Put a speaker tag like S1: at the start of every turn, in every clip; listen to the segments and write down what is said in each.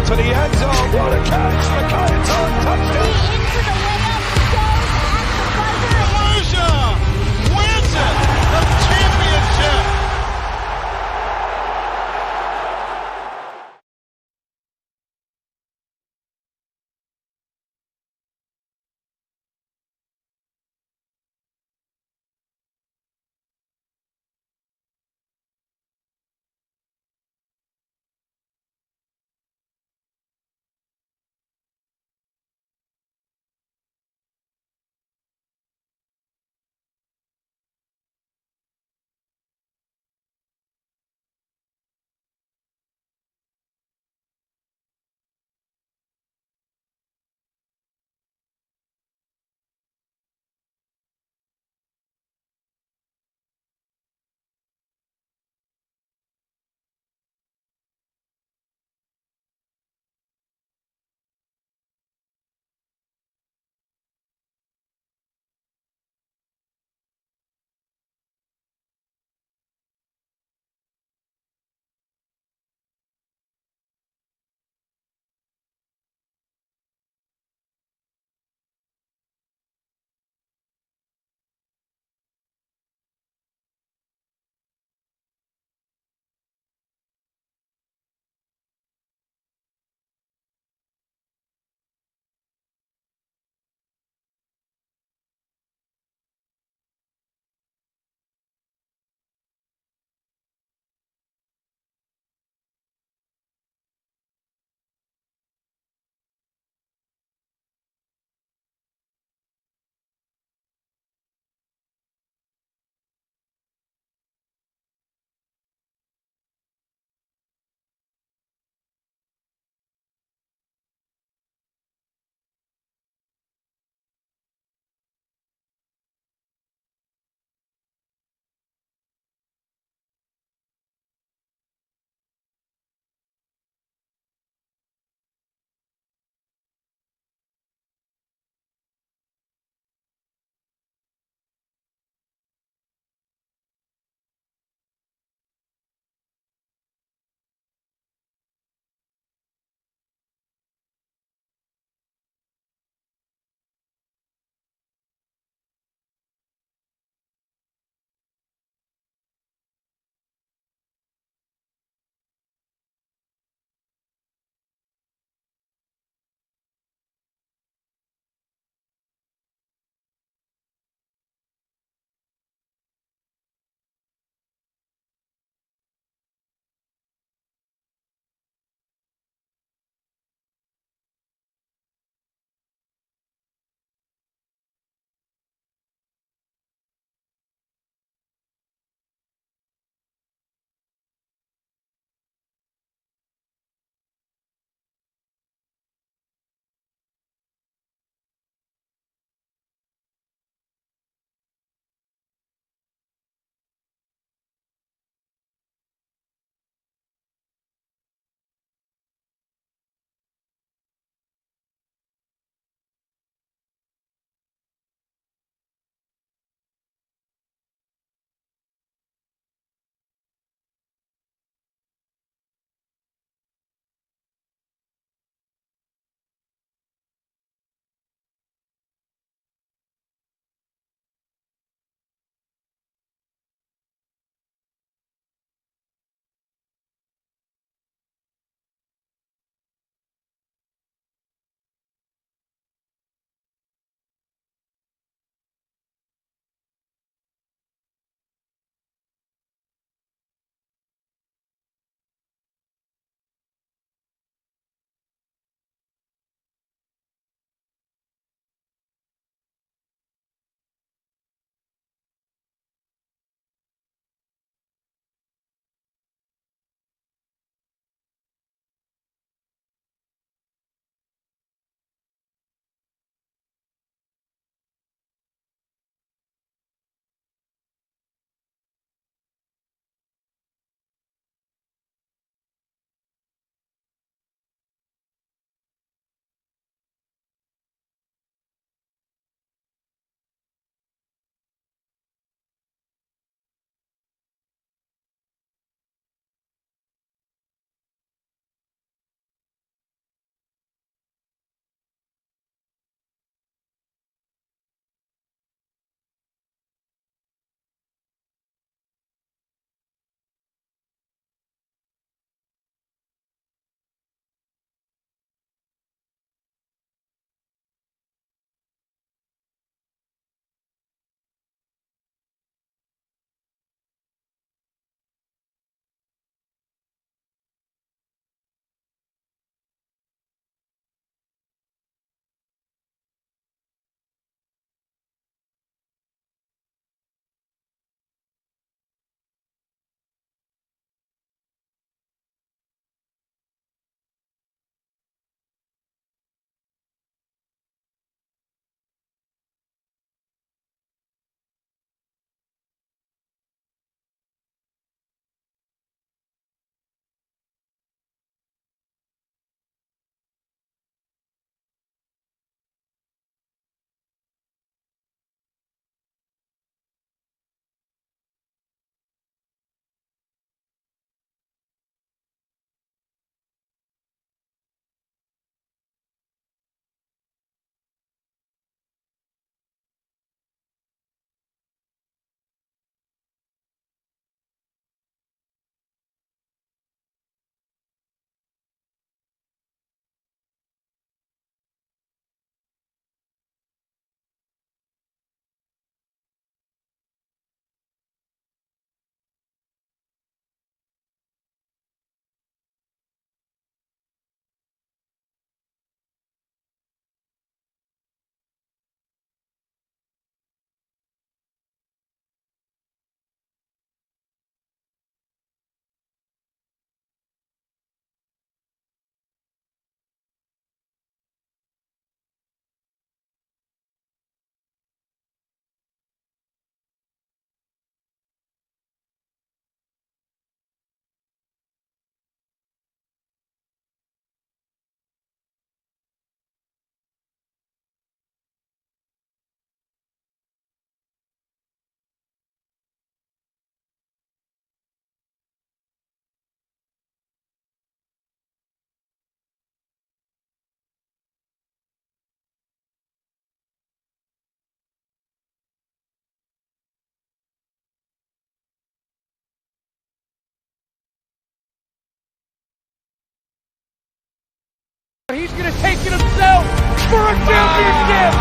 S1: to the end zone. What a catch! McKay, touchdown! for a championship!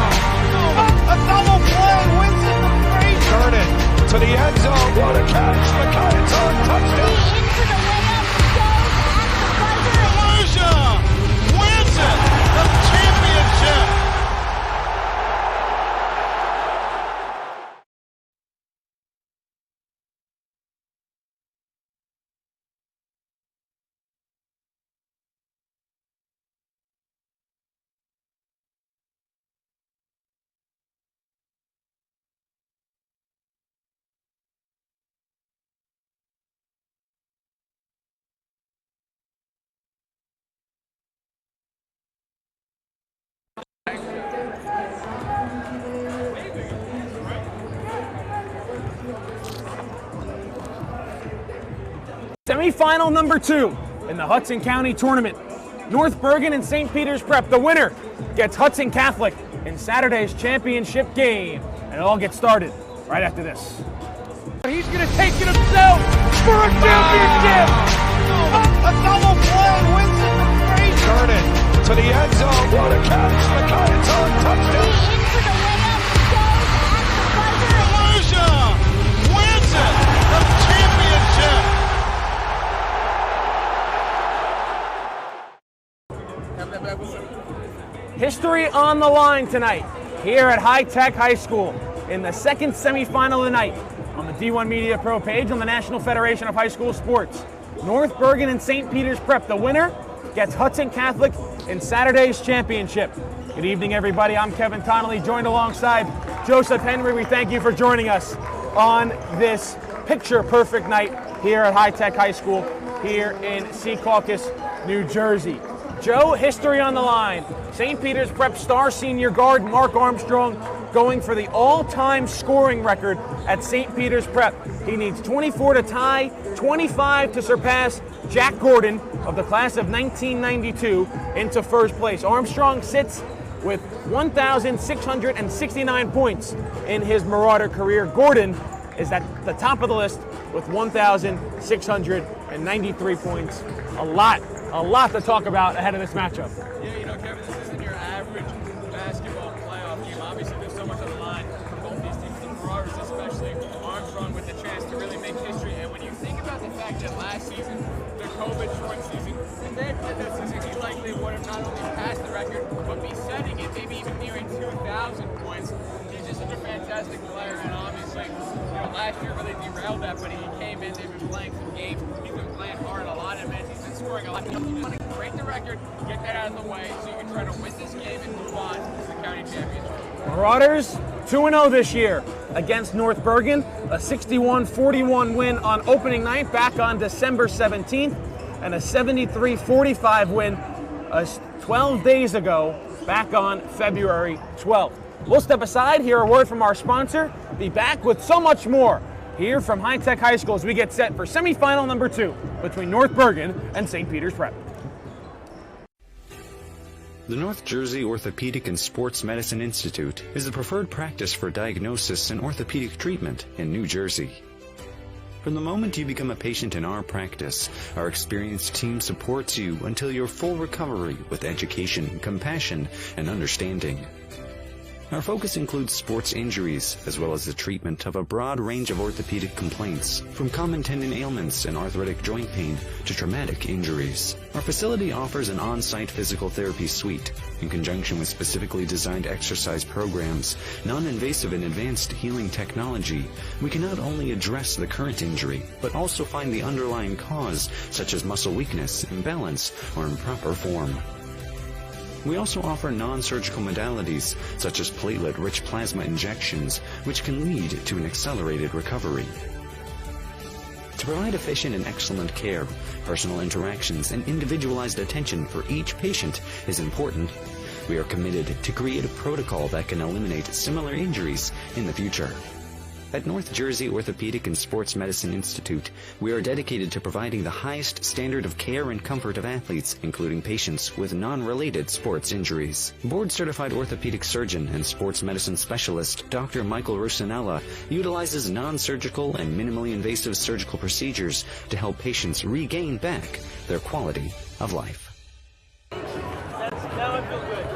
S2: A double play wins it the break.
S1: Turn it to the end zone. What a catch! McKinnon, touchdown!
S3: Into the layup, goes at the buzzer.
S2: Elijah wins it, the championship.
S4: Semi-final number 2 in the Hudson County Tournament. North Bergen and St. Peter's Prep. The winner gets Hudson Catholic in Saturday's championship game. And it all gets started right after this.
S1: He's going to take it himself for a championship!
S2: A double play wins it the break.
S1: Turn it to the end zone. What a catch! McKinnon, touchdown!
S3: Into the layup, goes at the buzzer.
S2: Elijah wins it, the championship.
S4: History on the line tonight here at High Tech High School in the second semifinal of the night on the D1 Media Pro page on the National Federation of High School Sports. North Bergen and St. Peter's Prep. The winner gets Hudson Catholic in Saturday's championship. Good evening, everybody. I'm Kevin Connolly, joined alongside Joseph Henry. We thank you for joining us on this picture-perfect night here at High Tech High School here in Secaucus, New Jersey. Joe, history on the line. St. Peter's Prep star senior guard Mark Armstrong going for the all-time scoring record at St. Peter's Prep. He needs 24 to tie, 25 to surpass Jack Gordon of the class of 1992 into first place. Armstrong sits with 1,669 points in his Marauder career. Gordon is at the top of the list with 1,693 points. A lot to talk about ahead of this matchup.
S5: Yeah, you know, Kevin, this isn't your average basketball playoff game. Obviously, there's so much on the line for both these teams, the Marauders especially. Armstrong with the chance to really make history. And when you think about the fact that last season, the COVID short season, if they had played that season, he likely would have not only passed the record, but be setting it, maybe even nearing 2,000 points. He's just such a fantastic player, and obviously, you know, last year really derailed that, but he came in, they've been playing some games, he's been playing hard a lot of minutes, he's been scoring a lot. You want to break the record, get that out of the way, so you can try to win this game and move on to the county championship.
S4: Marauders 2-0 this year against North Bergen, a 61-41 win on opening night back on December 17th, and a 73-45 win 12 days ago back on February 12th. We'll step aside, hear a word from our sponsor, be back with so much more here from High Tech High School as we get set for semifinal number 2 between North Bergen and St. Peter's Prep.
S6: The North Jersey Orthopedic and Sports Medicine Institute is the preferred practice for diagnosis and orthopedic treatment in New Jersey. From the moment you become a patient in our practice, our experienced team supports you until your full recovery with education, compassion, and understanding. Our focus includes sports injuries, as well as the treatment of a broad range of orthopedic complaints, from common tendon ailments and arthritic joint pain to traumatic injuries. Our facility offers an on-site physical therapy suite, in conjunction with specifically designed exercise programs, non-invasive and advanced healing technology. We can not only address the current injury, but also find the underlying cause, such as muscle weakness, imbalance, or improper form. We also offer non-surgical modalities, such as platelet-rich plasma injections, which can lead to an accelerated recovery. To provide efficient and excellent care, personal interactions and individualized attention for each patient is important. We are committed to create a protocol that can eliminate similar injuries in the future. At North Jersey Orthopedic and Sports Medicine Institute, we are dedicated to providing the highest standard of care and comfort of athletes, including patients with non-related sports injuries. Board-certified orthopedic surgeon and sports medicine specialist Dr. Michael Rusinella utilizes non-surgical and minimally invasive surgical procedures to help patients regain back their quality of life.
S4: Now I feel good.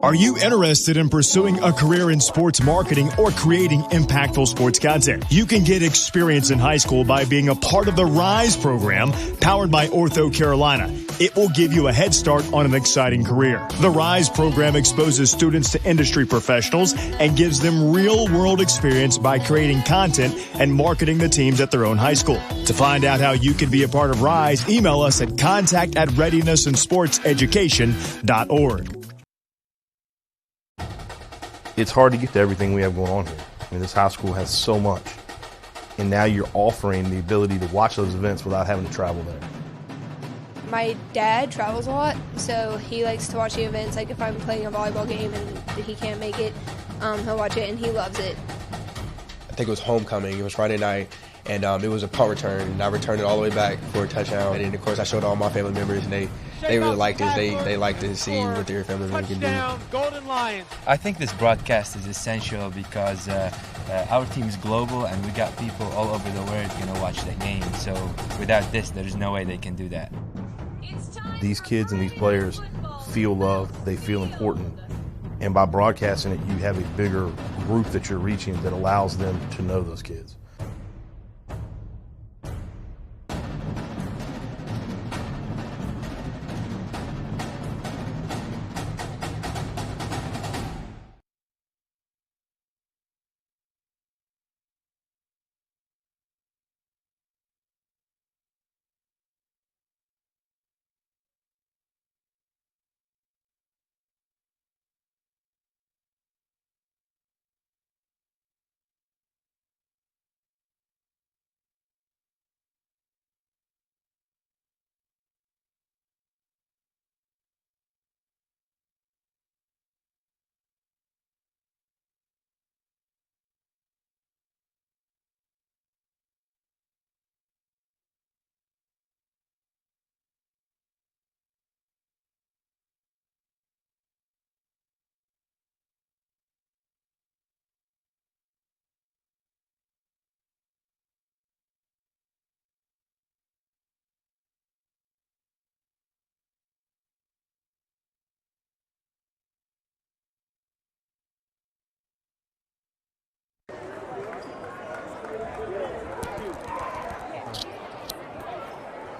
S7: Are you interested in pursuing a career in sports marketing or creating impactful sports content? You can get experience in high school by being a part of the RISE program powered by Ortho Carolina. It will give you a head start on an exciting career. The RISE program exposes students to industry professionals and gives them real-world experience by creating content and marketing the teams at their own high school. To find out how you can be a part of RISE, email us at contact@readinessandsportseducation.org.
S8: It's hard to get to everything we have going on here. I mean, this high school has so much. And now you're offering the ability to watch those events without having to travel there.
S9: My dad travels a lot, so he likes to watch the events. Like if I'm playing a volleyball game and he can't make it, he'll watch it and he loves it.
S10: I think it was homecoming. It was Friday night, and it was a punt return. And I returned it all the way back for a touchdown. And then, of course, I showed all my family members, and they really liked it. They liked to see what their family members can do.
S2: Golden Lions.
S11: I think this broadcast is essential because our team is global, and we got people all over the world going to watch the game. So without this, there's no way they can do that.
S8: These kids and these players feel loved. They feel important. And by broadcasting it, you have a bigger group that you're reaching that allows them to know those kids.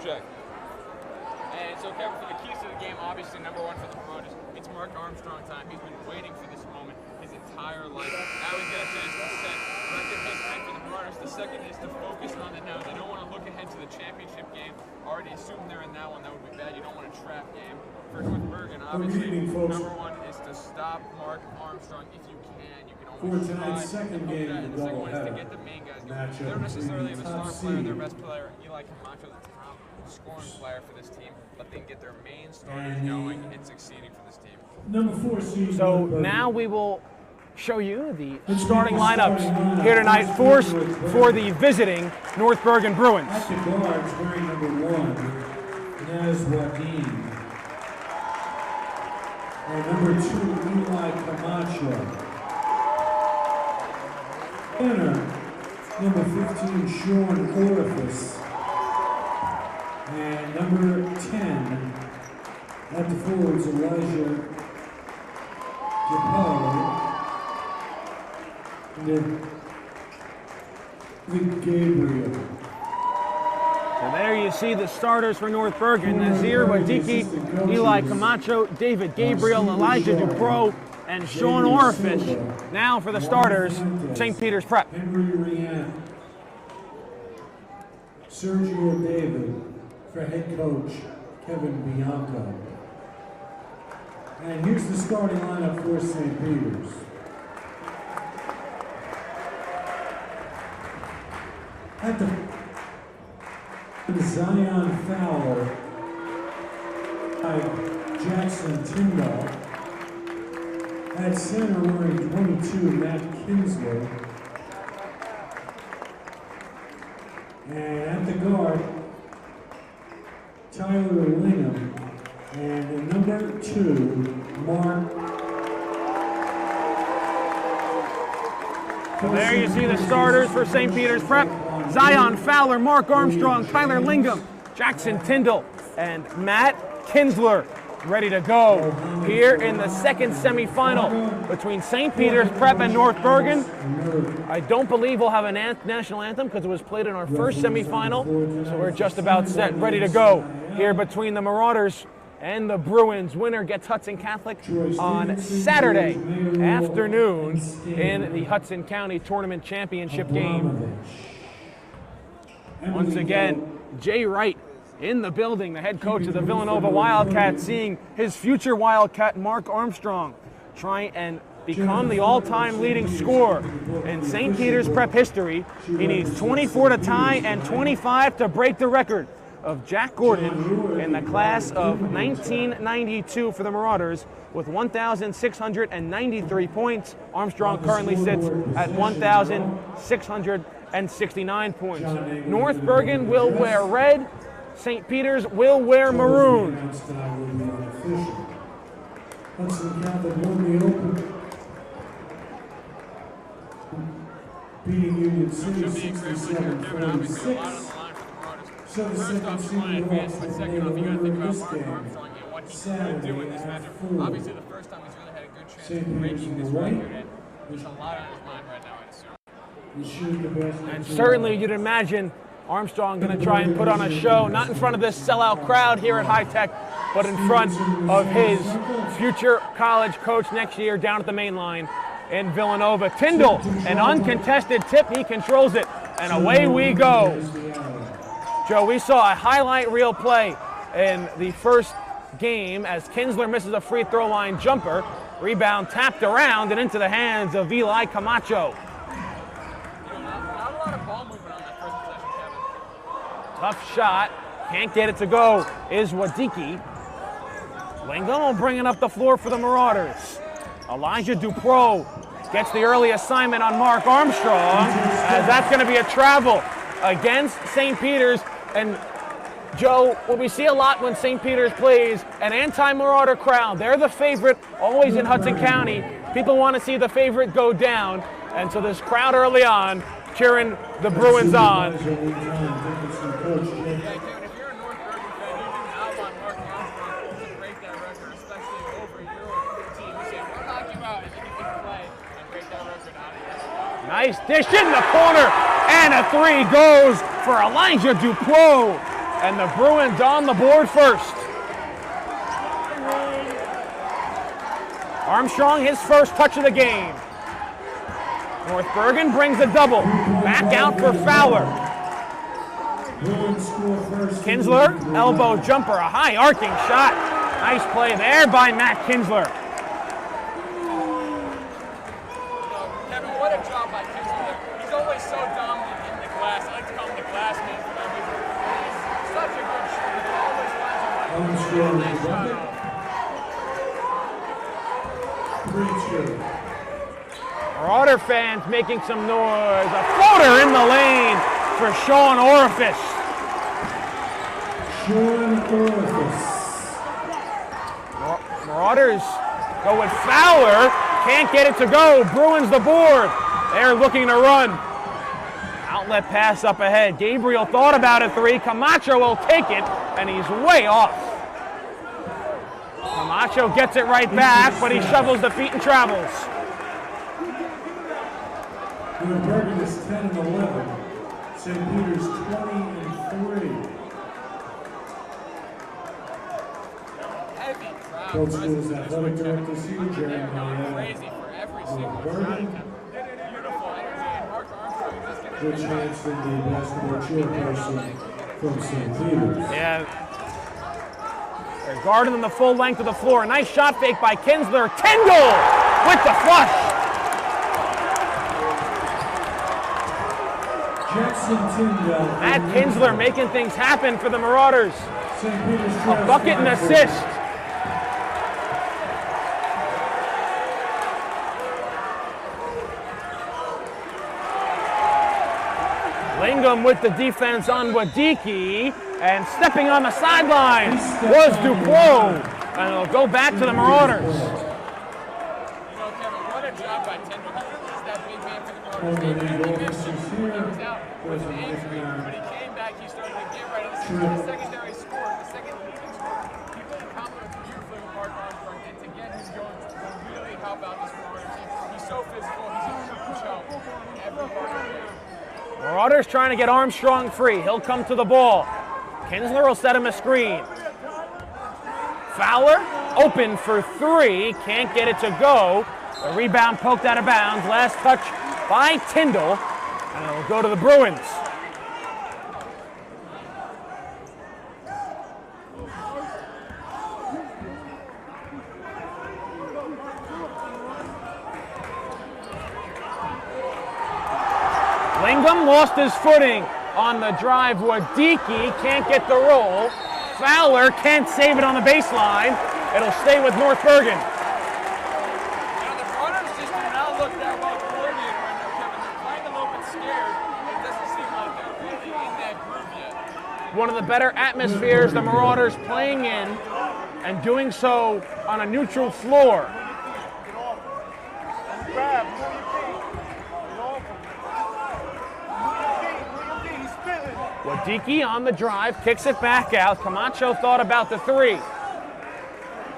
S5: Check. And so, Kevin, for the keys to the game, obviously, number one for the promoters, it's Mark Armstrong time. He's been waiting for this moment his entire life. Now he's got a chance to set record history for the promoters. The second is to focus on the now. They don't want to look ahead to the championship game. Already assume they're in that one. That would be bad. You don't want a trap game. For North Bergen, obviously, number one is to stop Mark Armstrong if you can. You can always
S12: For tonight's second game,
S5: and the second one is to get the main guys going. They don't necessarily have a star player, their best player, Eli Camacho, the top scoring player for this team, but they can get their main starters going and succeeding for this team.
S12: Number 4 seed.
S4: So now we will show you the starting lineups here tonight for the visiting North Bergen Bruins.
S12: At the guards, wearing number 1, Naz Wadeen. And number 2, Eli Camacho. Center, number 15, Sean Orifice. And number 10, at the forwards, Elijah DePaul. And then with Gabriel.
S4: So there you see the starters for North Bergen: Nazir Wadiki, Eli Camacho, David Gabriel, Elijah Dupro, and Sean Orifice. Now for the starters, St. Peter's Prep.
S12: Henry Rian. Sergio David for head coach Kevin Bianco. And here's the starting lineup for St. Peter's. At the Zion Fowler, Jackson Tyndall. At center, wearing 22, Matt Kinsler. And at the guard, Tyler Lingham. And number 2, Mark.
S4: So there you see the starters for St. Peter's Prep: Zion Fowler, Mark Armstrong, Tyler Lingham, Jackson Tyndall, and Matt Kinsler. ready to go here in the second semifinal between St. Peter's Prep and North Bergen. I don't believe we'll have a national anthem because it was played in our first semifinal, so we're just about set, ready to go here between the Marauders and the Bruins. Winner gets Hudson Catholic on Saturday afternoon in the Hudson County Tournament Championship game. Once again, Jay Wright in the building, the head coach of the Villanova Wildcats, seeing his future Wildcat, Mark Armstrong, try and become the all-time leading scorer in St. Peter's Prep history. He needs 24 to tie and 25 to break the record of Jack Gordon in the class of 1992 for the Marauders with 1,693 points. Armstrong currently sits at 1,669 points. North Bergen will wear red. St. Peter's will wear maroon.
S12: Hudson Catholic won the Open, beating Union City 67-46. So the second seed will also
S5: second off, you got to think about Mark Armstrong and what he could
S12: Saturday
S5: do in this matchup. Obviously, the first time he's really had a good chance of breaking this record, and there's a lot on his mind right now, I assume.
S4: And certainly you'd imagine Armstrong going to try and put on a show, not in front of this sellout crowd here at High Tech, but in front of his future college coach next year down at the main line in Villanova. Tyndall, an uncontested tip, he controls it, and away we go. Joe, we saw a highlight reel play in the first game as Kinsler misses a free throw line jumper. Rebound tapped around and into the hands of Eli Camacho.
S5: Not a lot of ball movement on that first possession, Kevin.
S4: Tough shot, can't get it to go, is Wadiki. Lingham will bring it up the floor for the Marauders. Elijah Dupro gets the early assignment on Mark Armstrong, as that's going to be a travel against St. Peter's. And Joe, what we see a lot when St. Peter's plays an anti-Marauder crowd, they're the favorite always in Hudson County. People want to see the favorite go down, and so this crowd early on cheering the Bruins on.
S5: Yeah, Kevin, if you're a North Bergen fan, you do outline Mark Armstrong to break that record, especially over your team. You say, we'll knock you out, and then you can play and break that record out of here.
S4: Nice dish in the corner, and a three goes for Elijah Dupro, and the Bruins on the board first. Armstrong, his first touch of the game. North Bergen brings a double. Back out for Fowler. Kinsler, elbow jumper, a high arcing shot. Nice play there by Matt Kinsler.
S5: Kevin, what a job by Kinsler. He's always so dominant in the glass. I like to call him the glass man for that reason. He's such a good shooter. He always finds a way. Nice shot off.
S4: Marauder fans making some noise. A floater in the lane for Sean Orifice. Marauders go with Fowler. Can't get it to go. Bruins the board. They're looking to run. Outlet pass up ahead. Gabriel thought about a three. Camacho will take it, and he's way off. Camacho gets it right back, but he shovels the feet and travels.
S12: North Bergen is 10-11. St. Peter's 20-3.
S5: Heavy crowd.
S12: Both schools athletic director Steve Jerry
S5: Crazy for every single crowd. Beautiful energy, and Mark Armstrong just getting
S12: Rich Hanson, the basketball chairperson from St. Peter's.
S4: Yeah. They're guarding them the full length of the floor. Nice shot fake by Kinsler. Tyndall with the flush. Matt Kinsler making things happen for the Marauders. A bucket and assist. Lingham with the defense on Wadiki, and stepping on the sideline was Duplo, and it'll go back to the Marauders.
S5: You know, Kevin, what a job by Tyndall. He really is that big man for the Marauders. They really missed him when he was out with an injury, but he came back. He started to get right. This is the secondary score, the second leading score. He really complemented beautifully out about this Marauders team. He's so physical. He's a huge help in every part of the game.
S4: Marauders trying to get Armstrong free. He'll come to the ball. Kinsler will set him a screen. Fowler, open for three. Can't get it to go. The rebound poked out of bounds. Last touch by Tyndall. And it'll go to the Bruins. Lingham lost his footing on the drive. Wadicki can't get the roll. Fowler can't save it on the baseline. It'll stay with North Bergen.
S5: The Marauders just do not look that well coordinated right now, Kevin. They're playing a little bit scared. It doesn't seem like they're really in that groove yet.
S4: One of the better atmospheres the Marauders playing in, and doing so on a neutral floor. Wadicki on the drive, kicks it back out. Camacho thought about the three.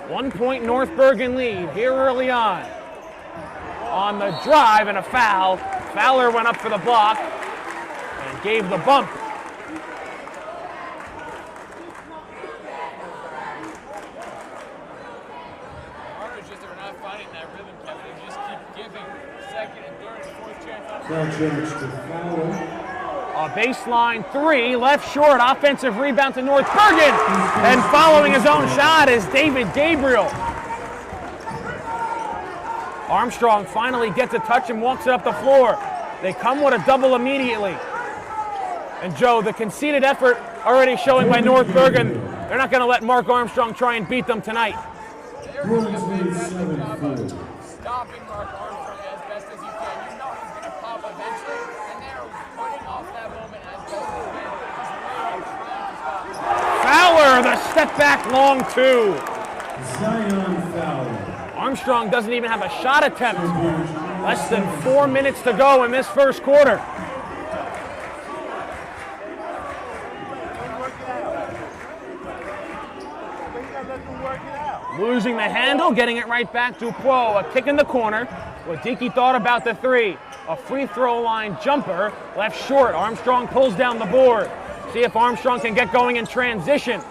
S4: 1 point North Bergen lead here early on. On the drive and a foul. Fowler went up for the block and gave the bump.
S5: Marauders just are not finding that rhythm, Kevin. They just keep giving second and third and fourth chance.
S4: A baseline three, left short, offensive rebound to North Bergen. And following his own shot is David Gabriel. Armstrong finally gets a touch and walks it up the floor. They come with a double immediately. And Joe, the conceded effort already showing by North Bergen. They're not going to let Mark Armstrong try and beat them tonight.
S5: They're doing a fantastic job of stopping Mark Armstrong as best as you can. You know he's going to pop eventually, and they're putting off that moment as best as they can. Just really trying to stop him.
S4: Fowler, the step back long two.
S12: Zion Fowler.
S4: Armstrong doesn't even have a shot attempt. Less than 4 minutes to go in this first quarter. Losing the handle, getting it right back to Poe. A kick in the corner. Wadicki thought about the three. A free throw line jumper, left short. Armstrong pulls down the board. See if Armstrong can get going in transition.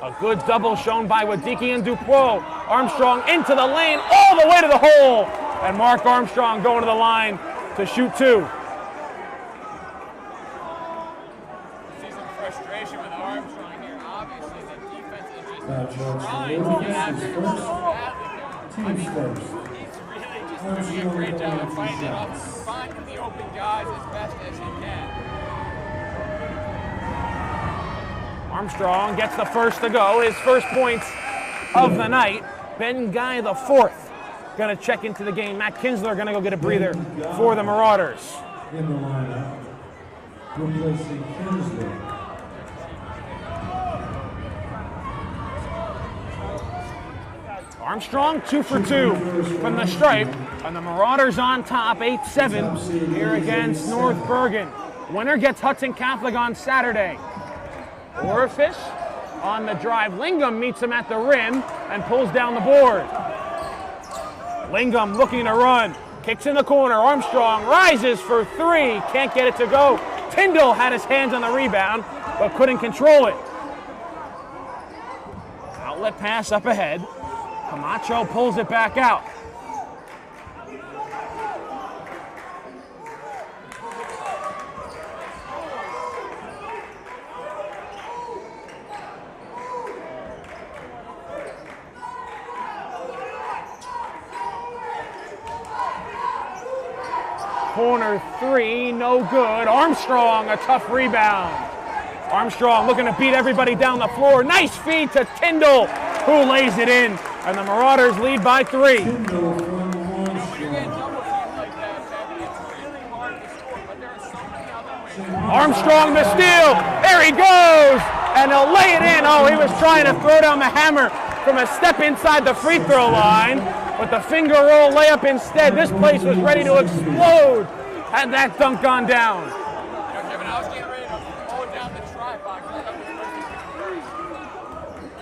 S4: A good double shown by Wadicki and Dupuis. Armstrong into the lane, all the way to the hole. And Mark Armstrong going to the line to shoot two.
S5: See some frustration with Armstrong here. Obviously, the defense is just trying to get after him so badly. I mean, he's really just doing a great job of finding the open guys as best as he can.
S4: Armstrong gets the first to go, his first points of the night. Ben Guy the fourth going to check into the game. Matt Kinsler going to go get a breather for the Marauders.
S12: In the lineup, replacing Kinsler.
S4: Armstrong 2 for 2 from the stripe, and the Marauders on top 8-7 here against North Bergen. Winner gets Hudson Catholic on Saturday. Orifice on the drive. Lingham meets him at the rim and pulls down the board. Lingham looking to run. Kicks in the corner. Armstrong rises for three. Can't get it to go. Tyndall had his hands on the rebound, but couldn't control it. Outlet pass up ahead. Camacho pulls it back out. Corner three, no good. Armstrong, a tough rebound. Armstrong looking to beat everybody down the floor. Nice feed to Tyndall, who lays it in. And the Marauders lead by 3. Armstrong the steal. There he goes. And he'll lay it in. Oh, he was trying to throw down the hammer from a step inside the free throw line. But the finger roll layup instead. This place was ready to explode had that dunk gone down.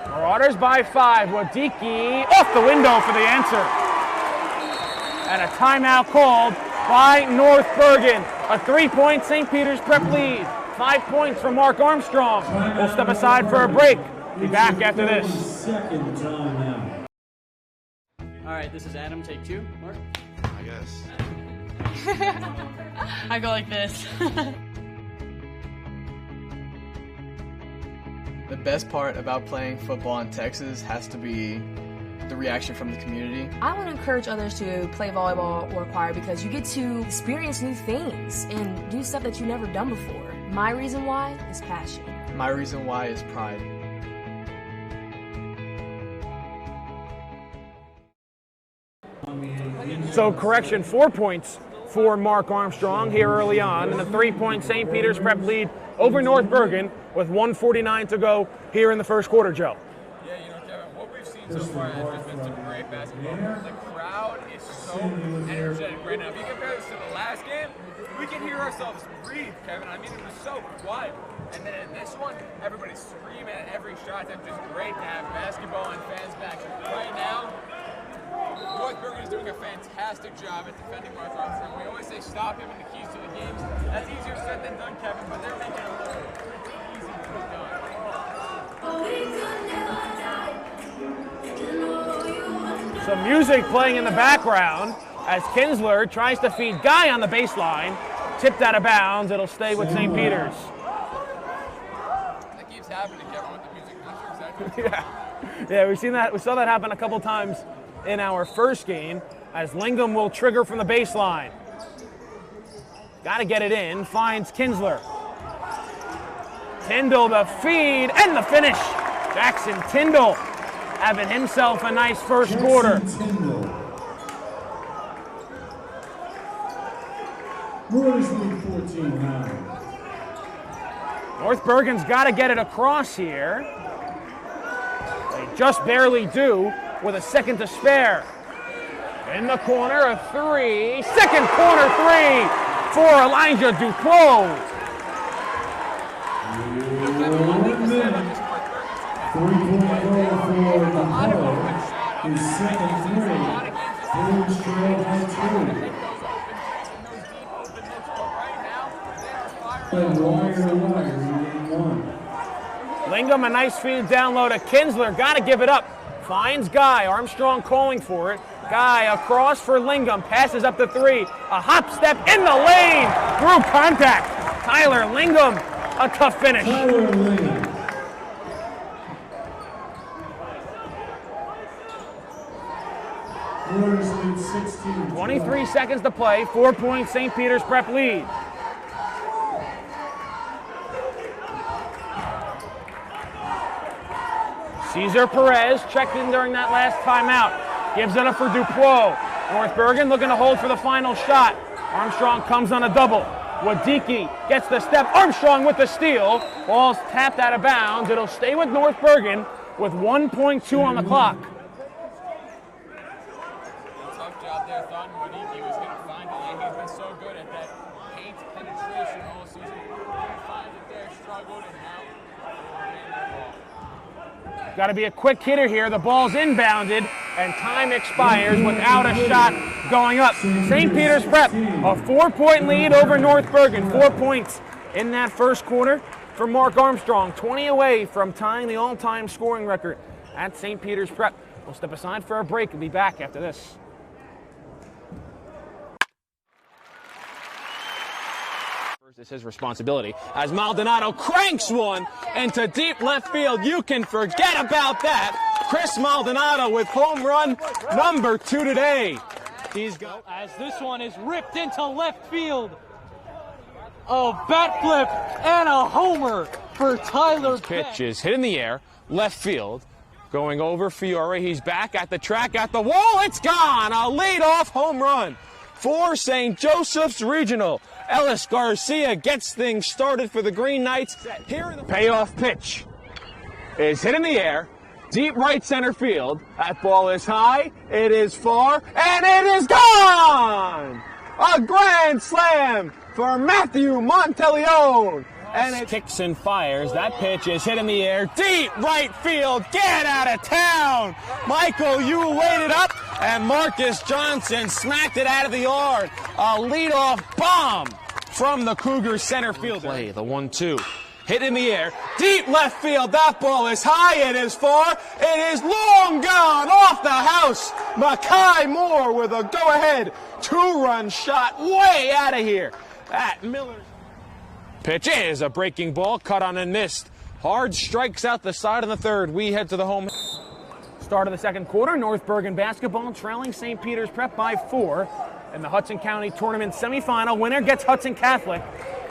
S4: Marauders by 5. Wadicki off the window for the answer. and a timeout called by North Bergen. A 3-point St. Peter's Prep lead. 5 points from Mark Armstrong. We'll step aside for a break. Be back after this.
S12: Second timeout.
S13: All right, this is Adam. Take 2. Mark?
S8: I guess.
S14: I go like this.
S13: The best part about playing football in Texas has to be the reaction from the community.
S14: I want to encourage others to play volleyball or choir because you get to experience new things and do stuff that you've never done before. My reason why is passion.
S13: My reason why is pride.
S4: So correction, 4 points for Mark Armstrong here early on, and a 3-point St. Peter's Prep lead over North Bergen with 1:49 to go here in the first quarter, Joe.
S5: Yeah, Kevin, what we've seen so far has just been some great basketball. The crowd is so energetic right now. If you compare this to the last game, we can hear ourselves breathe, Kevin. I mean, it was so quiet. And then in this one, everybody's screaming at every shot. It's just great to have basketball and fans back. Right now, North Bergen is doing a fantastic job at defending Mark Armstrong. We always say stop him in the keys to the games. That's easier said than done, Kevin, but they're making it look easy to get done.
S4: Some music playing in the background as Kinsler tries to feed Guy on the baseline. Tipped out of bounds. It'll stay with St. Peter's.
S5: That keeps happening, Kevin, with the music. Not sure exactly.
S4: Yeah, we've seen that. We saw that happen a couple times in our first game as Lingham will trigger from the baseline. Got to get it in. Finds Kinsler. Tyndall the feed and the finish. Jackson Tyndall having himself a nice first quarter.
S12: Brewers lead 14-9.
S4: North Bergen's got to get it across here. They just barely do with a second to spare. In the corner, a 3. Second corner 3 for Elijah Duclos.
S12: 3-point goal for Duclos. His second 3. Brewers trail by 2. And wire to wire in game 1.
S4: Lingham, a nice feed down low to Kinsler. Got to give it up. Finds Guy. Armstrong calling for it. Guy across for Lingham. Passes up the 3. A hop step in the lane. Through contact. Tyler Lingham. A tough finish.
S12: Tyler Lingham. Brewers lead 16.
S4: 23 seconds to play. 4-point St. Peter's Prep lead. Cesar Perez checked in during that last timeout. Gives it up for Duclos. North Bergen looking to hold for the final shot. Armstrong comes on a double. Wadicki gets the step. Armstrong with the steal. Ball's tapped out of bounds. It'll stay with North Bergen with 1.2 on the clock.
S5: Tough job there. Thought Wadicki was going to find the lane. He's been so good at that paint penetration all season. He finds it there, struggled, and now ran that ball.
S4: Got to be a quick hitter here. The ball's inbounded, and time expires without a shot going up. St. Peter's Prep, a 4-point lead over North Bergen. 4 points in that first quarter for Mark Armstrong. 20 away from tying the all-time scoring record at St. Peter's Prep. We'll step aside for a break and be back after this. It's his responsibility as Maldonado cranks one into deep left field. You can forget about that. Chris Maldonado with home run number 2 today. He's got
S2: as this one is ripped into left field. A bat flip and a homer for Tyler.
S4: Pitch is hit in the air, left field, going over Fiore. He's back at the track, at the wall. It's gone. A leadoff home run for St. Joseph's Regional. Ellis Garcia gets things started for the Green Knights. Here, the payoff pitch is hit in the air, deep right center field. That ball is high, it is far, and it is gone! A grand slam for Matthew Monteleone. And it kicks and fires. That pitch is hit in the air, deep right field. Get out of town! Michael, you laid it up. And Marcus Johnson smacked it out of the yard. A leadoff bomb from the Cougars center fielder. Play the 1-2. Hit in the air. Deep left field. That ball is high. It is far. It is long gone off the house. Makai Moore with a go-ahead 2-run shot way out of here at Miller's. Pitch is a breaking ball. Cut on and missed. Hard strikes out the side of the third. We head to the home. Start of the second quarter, North Bergen basketball trailing St. Peter's Prep by 4 in the Hudson County Tournament semifinal. Winner gets Hudson Catholic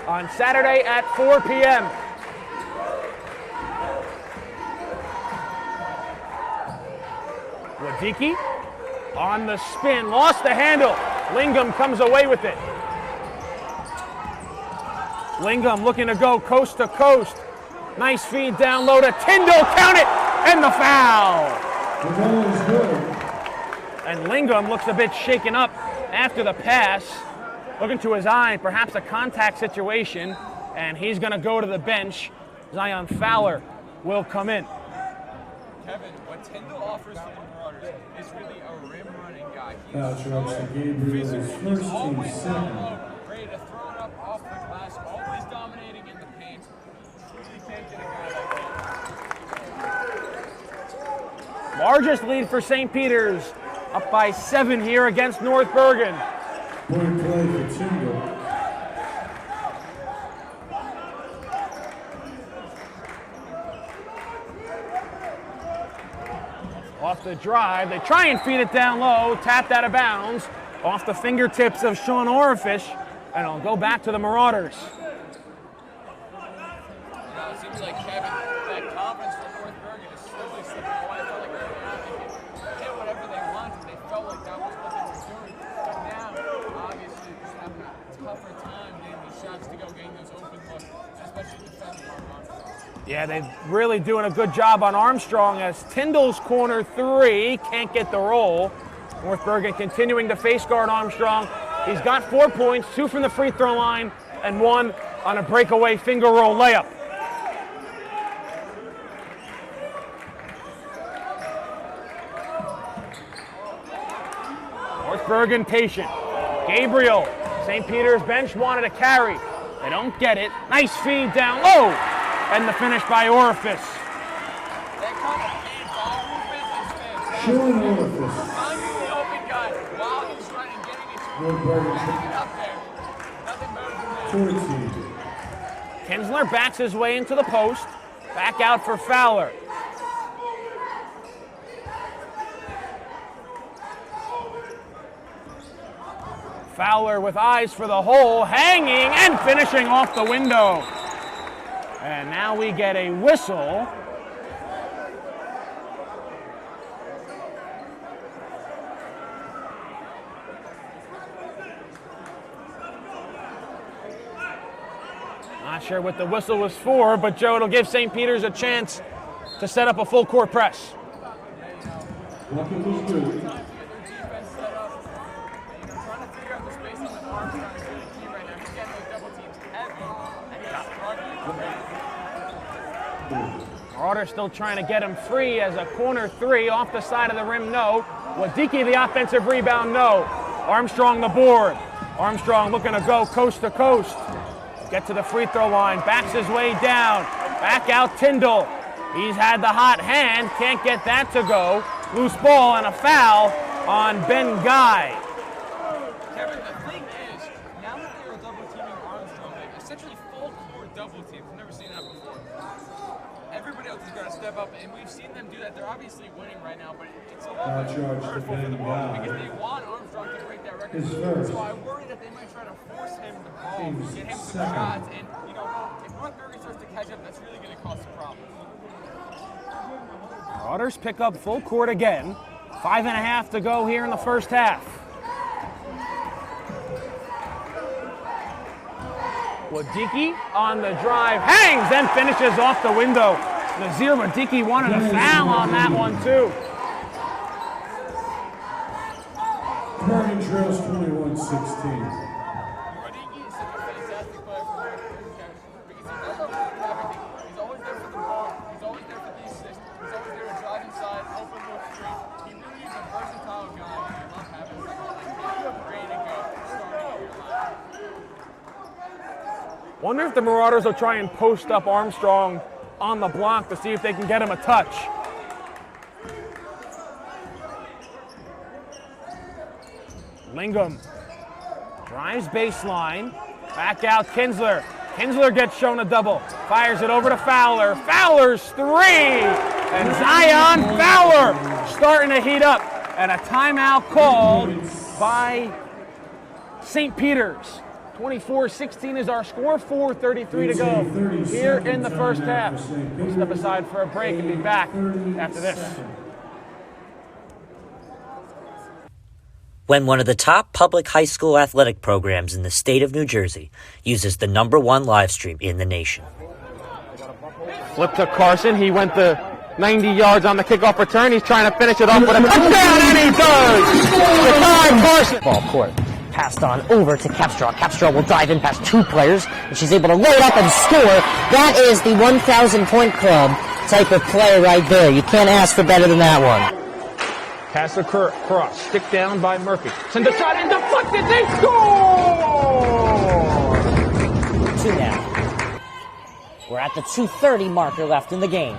S4: on Saturday at 4 p.m. Wadicki on the spin, lost the handle. Lingham comes away with it. Lingham looking to go coast to coast. Nice feed down low to Tyndall, count it, and the foul.
S12: The ball is good.
S4: And Lingham looks a bit shaken up after the pass. Looking to his eye, perhaps a contact situation, and he's going to go to the bench. Zion Fowler will come in.
S5: Kevin, what Tyndall offers for the Marauders is really a rim-running guy.
S12: Foul charge to Gabriel, his first team second.
S5: Ready to throw it up off the glass, always dominating in the paint. Truly can't get a guy like that.
S4: Largest lead for St. Peter's, up by 7 here against North Bergen.
S12: Point play for Tyndall.
S4: Off the drive, they try and feed it down low, tapped out of bounds, off the fingertips of Sean Orifish, and it'll go back to the Marauders.
S5: It seems like Kevin, that confidence from North Bergen is slowly slipping away. I felt like they could hit whatever they wanted. They felt like that was what they were doing. But now, obviously, just having a tougher time getting these shots to go, getting those open looks, especially defending Armstrong.
S4: Yeah, they're really doing a good job on Armstrong as Tyndall's corner 3 can't get the roll. North Bergen continuing to face guard Armstrong. He's got 4 points, 2 from the free throw line, and 1 on a breakaway finger roll layup. North Bergen patient. Gabriel, St. Peter's bench wanted to carry. They don't get it. Nice feed down low. And the finish by Orifice.
S5: That kind of feed ball movement is fantastic.
S12: Sean Orifice.
S5: Finding the open guy while he's running, getting it to
S12: North Bergen.
S5: getting it up there. Nothing better than that.
S12: 14.
S4: Kinsler backs his way into the post. Back out for Fowler. Fowler with eyes for the hole, hanging and finishing off the window. And now we get a whistle. Not sure what the whistle was for, but Joe, it'll give St. Peter's a chance to set up a full court press.
S12: Bucket was good. Marauders still trying to get him free as a corner 3 off the side of the rim, no. Wadicki the offensive rebound, no. Armstrong the board. Armstrong looking to go coast to coast. Get to the free throw line, backs his way down. Back out Tyndall. He's had the hot hand, can't get that to go. Loose ball and a foul on Ben Guy.
S5: Kevin, the thing is, now that they were double teaming Armstrong, like essentially full court double teams. I've never seen that before. Everybody else is going to step up, and we've seen them do that. They're obviously winning right now, but it's a little bit hurtful for the Marauders because they want Armstrong to break that record. So I worry that they might try to force him the ball, get him some shots, and you know, if North Bergen starts to catch up, that's really going to cause some problems.
S4: Marauders pick up full court again. 5.5 to go here in the first half. Wadicki on the drive, hangs and finishes off the window. Nazir Wadicki wanted a foul on that one too.
S12: Bergen trails 21-16.
S5: Wadicki is such a fantastic player for North Bergen, Kevin, because he does everything. He's always there for the ball. He's always there for the assist. He's always there to drive inside, open look straight. He really is a versatile guy.
S12: Wonder if the Marauders will try and post up Armstrong on the block to see if they can get him a touch. Lingham drives baseline, back out Kinsler. Kinsler gets shown a double, fires it over to Fowler. Fowler's three, and Zion Fowler starting to heat up, and a timeout called by St. Peter's. 24-16 is our score, 4:33 to go here in the first half. We'll step aside for a break and be back after this.
S15: When one of the top public high school athletic programs in the state of New Jersey uses the #1 live stream in the nation.
S12: Flip to Carson. He went the 90 yards on the kickoff return. He's trying to finish it off with a touchdown, and he does! Ja'Kai Carson.
S16: Ball court. Passed on over to Capstraw. Capstraw will dive in past two players, and she's able to load up and score. That is the 1,000-point club type of play right there. You can't ask for better than that one.
S12: Pass across. Stick down by Murphy. Send the shot and deflected. They score!
S16: 2 now. We're at the 2:30 marker left in the game.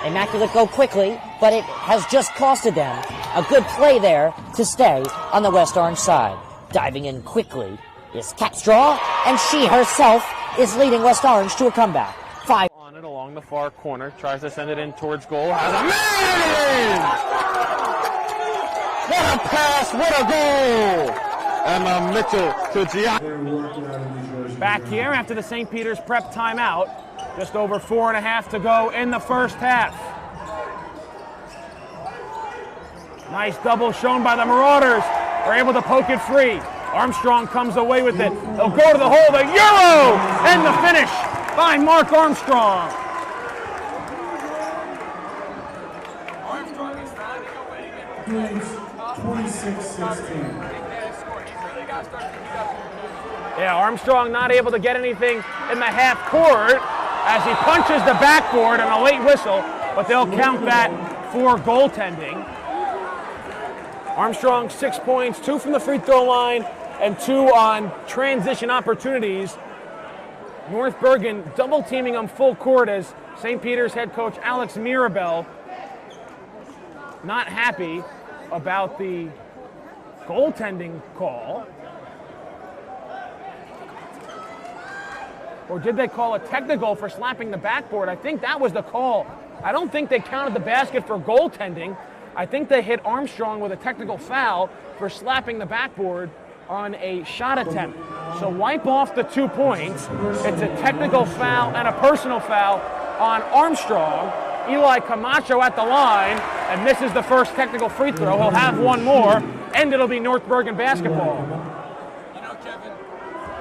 S16: Immaculate go quickly, but it has just costed them a good play there to stay on the West Orange side. Diving in quickly is Capstraw, and she herself is leading West Orange to a comeback. 5
S12: on it along the far corner. Tries to send it in towards goal. Has a man! What a pass! What a goal! Emma Mitchell to Gianni. Back here after the St. Peter's prep timeout. Just over 4.5 to go in the first half. Nice double shown by the Marauders. They're able to poke it free. Armstrong comes away with it. They'll go to the hole. The Euro! And the finish by Mark Armstrong.
S5: Armstrong is finding a way to get 26-16.
S12: Yeah, Armstrong not able to get anything in the half court as he punches the backboard and a late whistle, but they'll count that for goaltending. Armstrong 6 points, 2 from the free throw line and 2 on transition opportunities. North Bergen double teaming on full court as St. Peter's head coach Alex Mirabel not happy about the goaltending call. Or did they call a technical for slapping the backboard? I think that was the call. I don't think they counted the basket for goaltending. I think they hit Armstrong with a technical foul for slapping the backboard on a shot attempt. So wipe off the 2 points. It's a technical foul and a personal foul on Armstrong. Eli Camacho at the line and misses the first technical free throw. He'll have one more, and it'll be North Bergen basketball.
S5: You know, Kevin,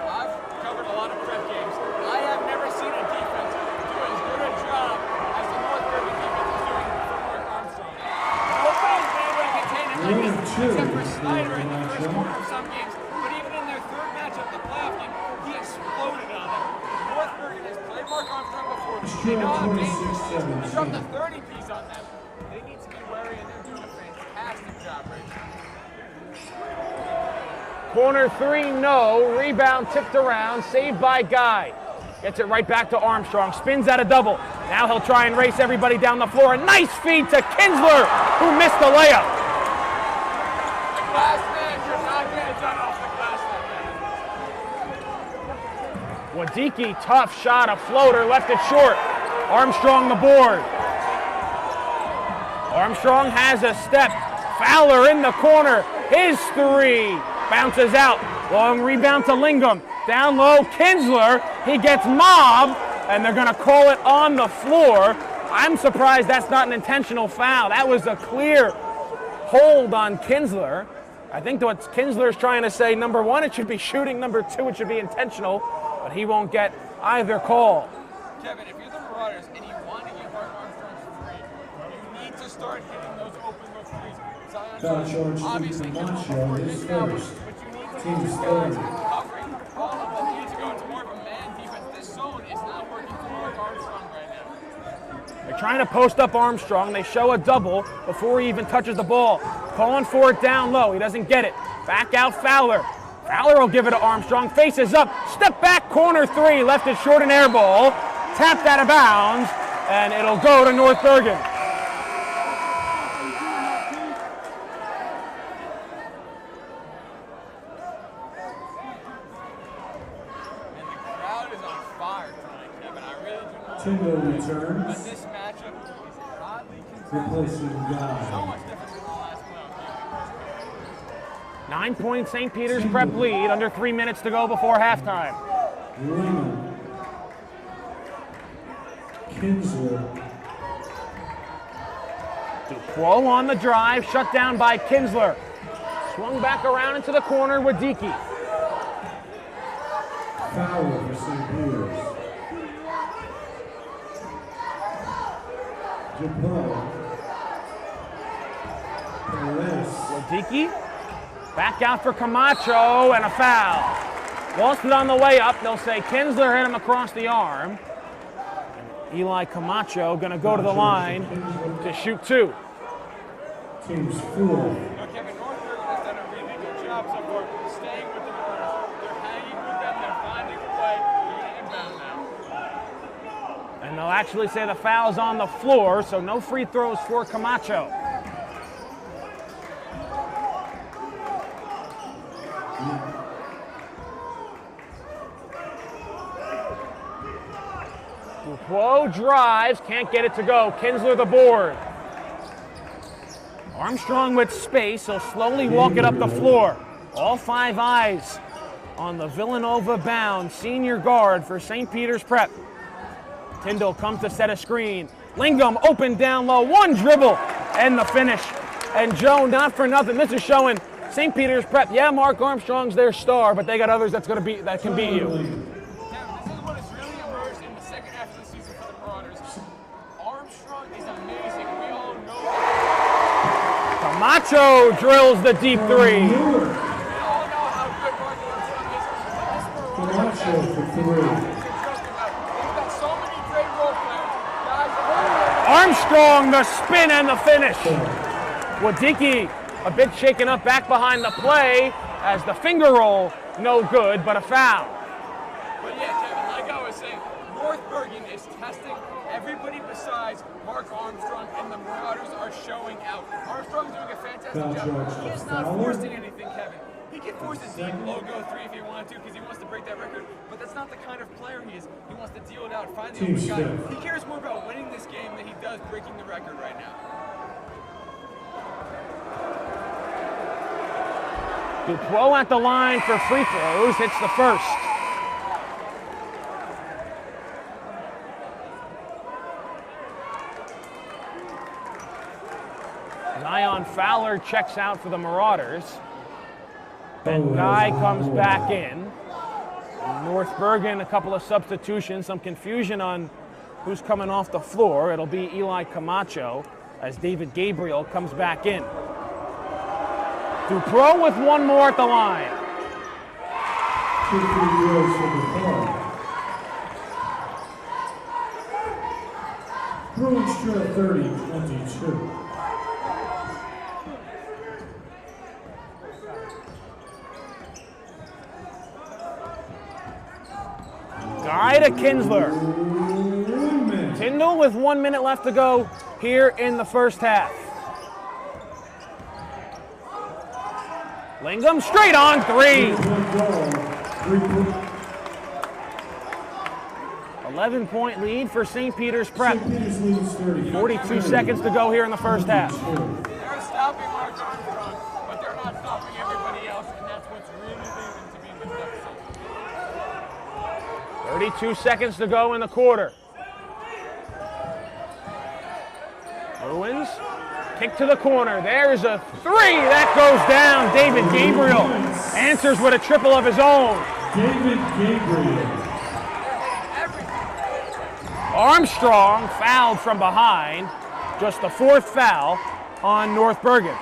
S5: I've covered a lot of prep games. I have never seen a defense do as good a job as the North Bergen defense is doing for Mark Armstrong. Nobody's been able to contain him like this, except for Snyder in the first quarter of some games. But even in their third matchup, the playoff game, he exploded on them. North Bergen has played Mark Armstrong before. They know how dangerous he is. He dropped a 30-piece on them. They need to be wary, and they're doing a fantastic job right now.
S12: Corner 3, no. Rebound tipped around, saved by Guy. Gets it right back to Armstrong, spins out a double. Now he'll try and race everybody down the floor. A nice feed to Kinsler, who missed the layup.
S5: The glass man should not get it done off the glass.
S12: Wadicki, tough shot, a floater, left it short. Armstrong the board. Armstrong has a step. Fowler in the corner, his 3. Bounces out. Long rebound to Lingham. Down low, Kinsler. He gets mobbed, and they're going to call it on the floor. I'm surprised that's not an intentional foul. That was a clear hold on Kinsler. I think what Kinsler's trying to say, number 1, it should be shooting. Number 2, it should be intentional. But he won't get either call.
S5: Kevin, if you're the Marauders and you want to get Mark Armstrong's free, you need to start hitting those open look threes. Zion obviously can afford this now, but you need to move guys covering. All of them need to go into more of a man defense. This zone is not working for Mark Armstrong right now.
S12: They're trying to post up Armstrong. They show a double before he even touches the ball. Calling for it down low. He doesn't get it. Back out Fowler. Fowler will give it to Armstrong, faces up, step back, corner 3, left it short and air ball, tapped out of bounds, and it'll go to North Bergen.
S17: Tyndall returns.
S5: But this matchup is oddly
S17: Replacing Guy.
S5: so much different from the last playoff.
S12: 9-point St. Peter's Prep lead, under 3 minutes to go before halftime.
S17: Lehman. Kinsler.
S12: Duquo on the drive, shut down by Kinsler. Swung back around into the corner with Dickey.
S17: Fowler for St. Peter's.
S12: Wadicki, back out for Camacho, and a foul. Lost it on the way up. They'll say Kinsler hit him across the arm. Eli Camacho going to go to the line to shoot 2.
S17: Team's 4.
S5: Kevin, North Bergen has done a really good job so far staying with the runners. They're hanging with them. They're finding a way. They're inbound now.
S12: And they'll actually say the foul's on the floor, so no free throws for Camacho. Duquo drives, can't get it to go. Kinsler the board. Armstrong with space, he'll slowly walk it up the floor. All 5 eyes on the Villanova-bound senior guard for St. Peter's Prep. Tyndall comes to set a screen. Lingham open down low, 1 dribble, and the finish. And Joe, not for nothing, this is showing St. Peter's Prep. Yeah, Mark Armstrong's their star, but they got others that can beat you.
S5: This is what has really emerged in the second half of the season for the Marauders. Armstrong is amazing. We all know that.
S12: Camacho drills the deep 3.
S5: We all know how good Mark Armstrong is. But this
S17: Camacho for 3.
S12: Armstrong, the spin and the finish. Wadicki, a bit shaken up back behind the play as the finger roll, no good, but a foul.
S5: But yeah, Kevin, like I was saying, North Bergen is testing everybody besides Mark Armstrong, and the Marauders are showing out. Armstrong's doing a fantastic job. He is not forcing anything, Kevin. He can force a deep logo 3 if he wanted to because he wants to break that record, but that's not the kind of player he is. He wants to deal it out, find the open guy. He cares more about winning this game than he does breaking the record right now.
S12: Duquo at the line for free throws, hits the first. Zion Fowler checks out for the Marauders. And Guy comes back in. North Bergen, a couple of substitutions, some confusion on who's coming off the floor. It'll be Eli Camacho as David Gabriel comes back in. Dupro with 1 more at the line.
S17: 2 free throws for the ball. Bruins trail 30-22.
S12: Guy to Kinsler. Tyndall with 1 minute left to go here in the first half. Lingham straight on 3. 11-point lead for St. Peter's Prep. 42 seconds to go here in the first half.
S5: They're stopping Mark Armstrong, but they're not stopping everybody else, and that's what's really leading to be in this deficit.
S12: 32 seconds to go in the quarter. Bruins, kick to the corner. There's a 3. That goes down. David Gabriel answers with a triple of his own.
S17: David Gabriel.
S12: Armstrong fouled from behind. Just the 4th foul on North Bergen.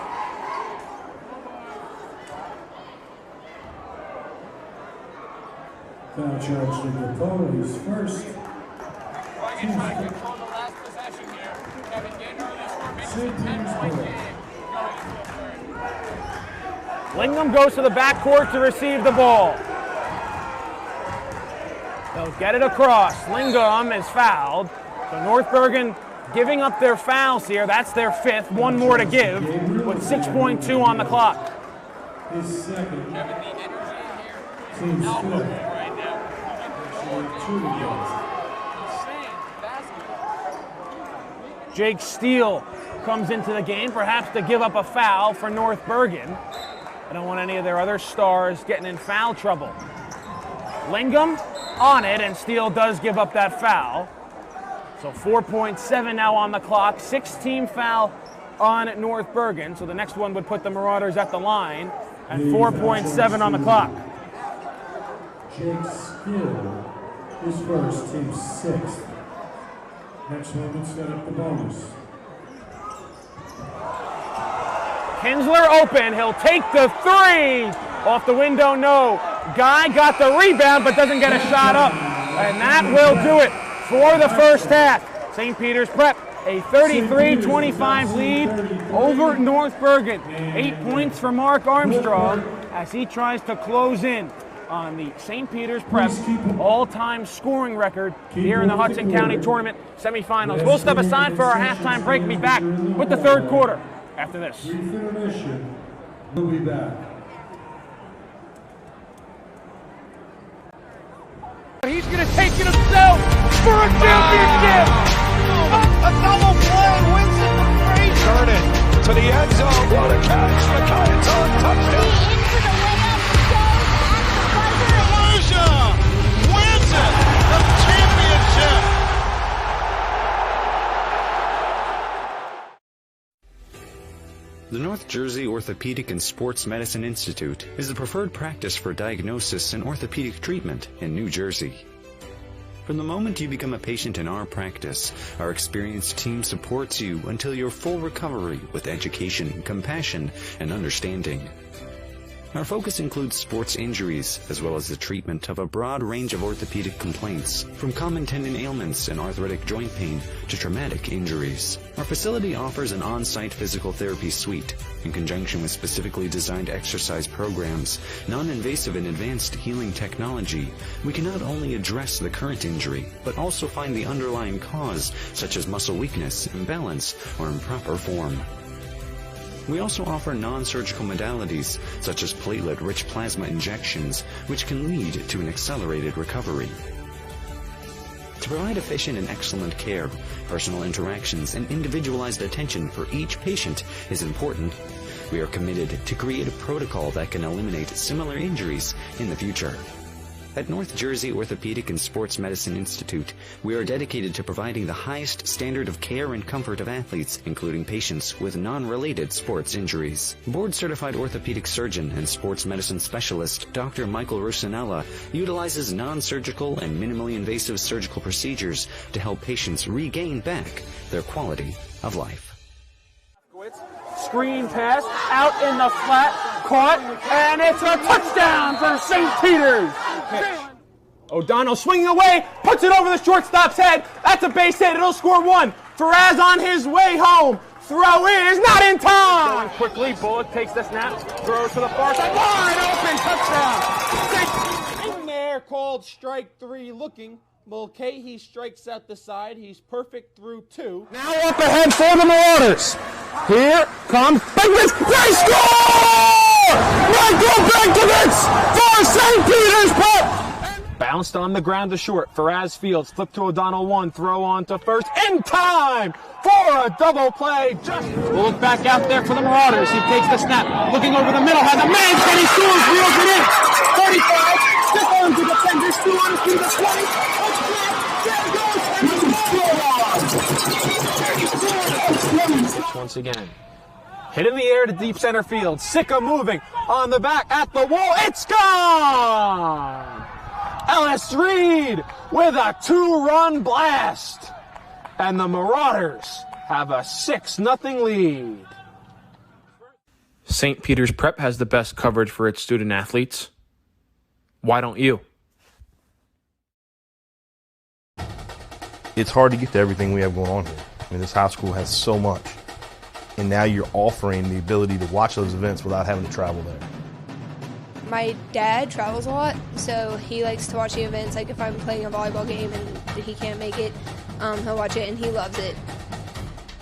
S17: Foul charge to the Police first.
S5: Bergen trying to control the last possession here. Kevin getting early score, makes it a 10-point game going into the third.
S12: Lingham goes to the backcourt to receive the ball. They'll get it across. Lingham is fouled. So North Bergen giving up their fouls here. That's their fifth. One more to give with 6.2 on the clock.
S17: His second. Team's fifth.
S12: Jake Steele comes into the game, perhaps to give up a foul for North Bergen. I don't want any of their other stars getting in foul trouble. Lingham on it, and Steele does give up that foul. So 4.7 now on the clock. 6-team foul on North Bergen. So the next one would put the Marauders at the line at 4.7 on the clock.
S17: Jake Steele is first, team sixth. Next one would set up the bonus.
S12: Kinsler open. He'll take the three. Off the window, no. Guy got the rebound, but doesn't get a shot up. And that will do it for the first half. St. Peter's Prep, a 33-25 lead over North Bergen. 8 points for Mark Armstrong as he tries to close in on the St. Peter's Prep all-time scoring record here in the Hudson County Tournament semifinals. We'll step aside for our halftime break and be back with the third quarter after this.
S17: Intermission. We'll be back.
S12: He's going to take it himself for a championship!
S1: A double play wins it for Frazier. Bergen to the end zone. What a catch! McKay, touchdown! Wins it! The championship!
S6: The North Jersey Orthopedic and Sports Medicine Institute is the preferred practice for diagnosis and orthopedic treatment in New Jersey. From the moment you become a patient in our practice, our experienced team supports you until your full recovery with education, compassion, and understanding. Our focus includes sports injuries, as well as the treatment of a broad range of orthopedic complaints, from common tendon ailments and arthritic joint pain to traumatic injuries. Our facility offers an on-site physical therapy suite, in conjunction with specifically designed exercise programs, non-invasive and advanced healing technology. We can not only address the current injury, but also find the underlying cause, such as muscle weakness, imbalance, or improper form. We also offer non-surgical modalities, such as platelet-rich plasma injections, which can lead to an accelerated recovery. To provide efficient and excellent care, personal interactions and individualized attention for each patient is important. We are committed to create a protocol that can eliminate similar injuries in the future. At North Jersey Orthopedic and Sports Medicine Institute, we are dedicated to providing the highest standard of care and comfort of athletes, including patients with non-related sports injuries. Board-certified orthopedic surgeon and sports medicine specialist Dr. Michael Rusinella utilizes non-surgical and minimally invasive surgical procedures to help patients regain back their quality of life.
S12: Screen pass, out in the flat, caught, and it's a touchdown for St. Peter's. O'Donnell swinging away, puts it over the shortstop's head. That's a base hit. It'll score one. Faraz on his way home. Throw is not in time. Going quickly, Bullock takes the snap, throws to the far side. Wide open, touchdown. In there, called strike three looking. Mulcahy strikes out the side. He's perfect through two. Now up ahead for the Marauders. Here comes Bergen. They score! Michael Bergen for St. Peter's Prep. Bounced on the ground to short. Faraz Fields flip to O'Donnell one. Throw on to first. In time for a double play. Just look back out there for the Marauders. He takes the snap. Looking over the middle. Has a man. Can he scores? Reels it in. 35. Stick on to the defender. Still on his feet. The 20. Once again, hit in the air to deep center field. Sicka moving on the back at the wall. It's gone! Ellis Reed with a 2-run blast. And the Marauders have a 6-0 lead.
S4: St. Peter's Prep has the best coverage for its student athletes. Why don't you?
S8: It's hard to get to everything we have going on here. I mean, this high school has so much. And now you're offering the ability to watch those events without having to travel there.
S9: My dad travels a lot, so he likes to watch the events. Like if I'm playing a volleyball game and he can't make it, he'll watch it and he loves it.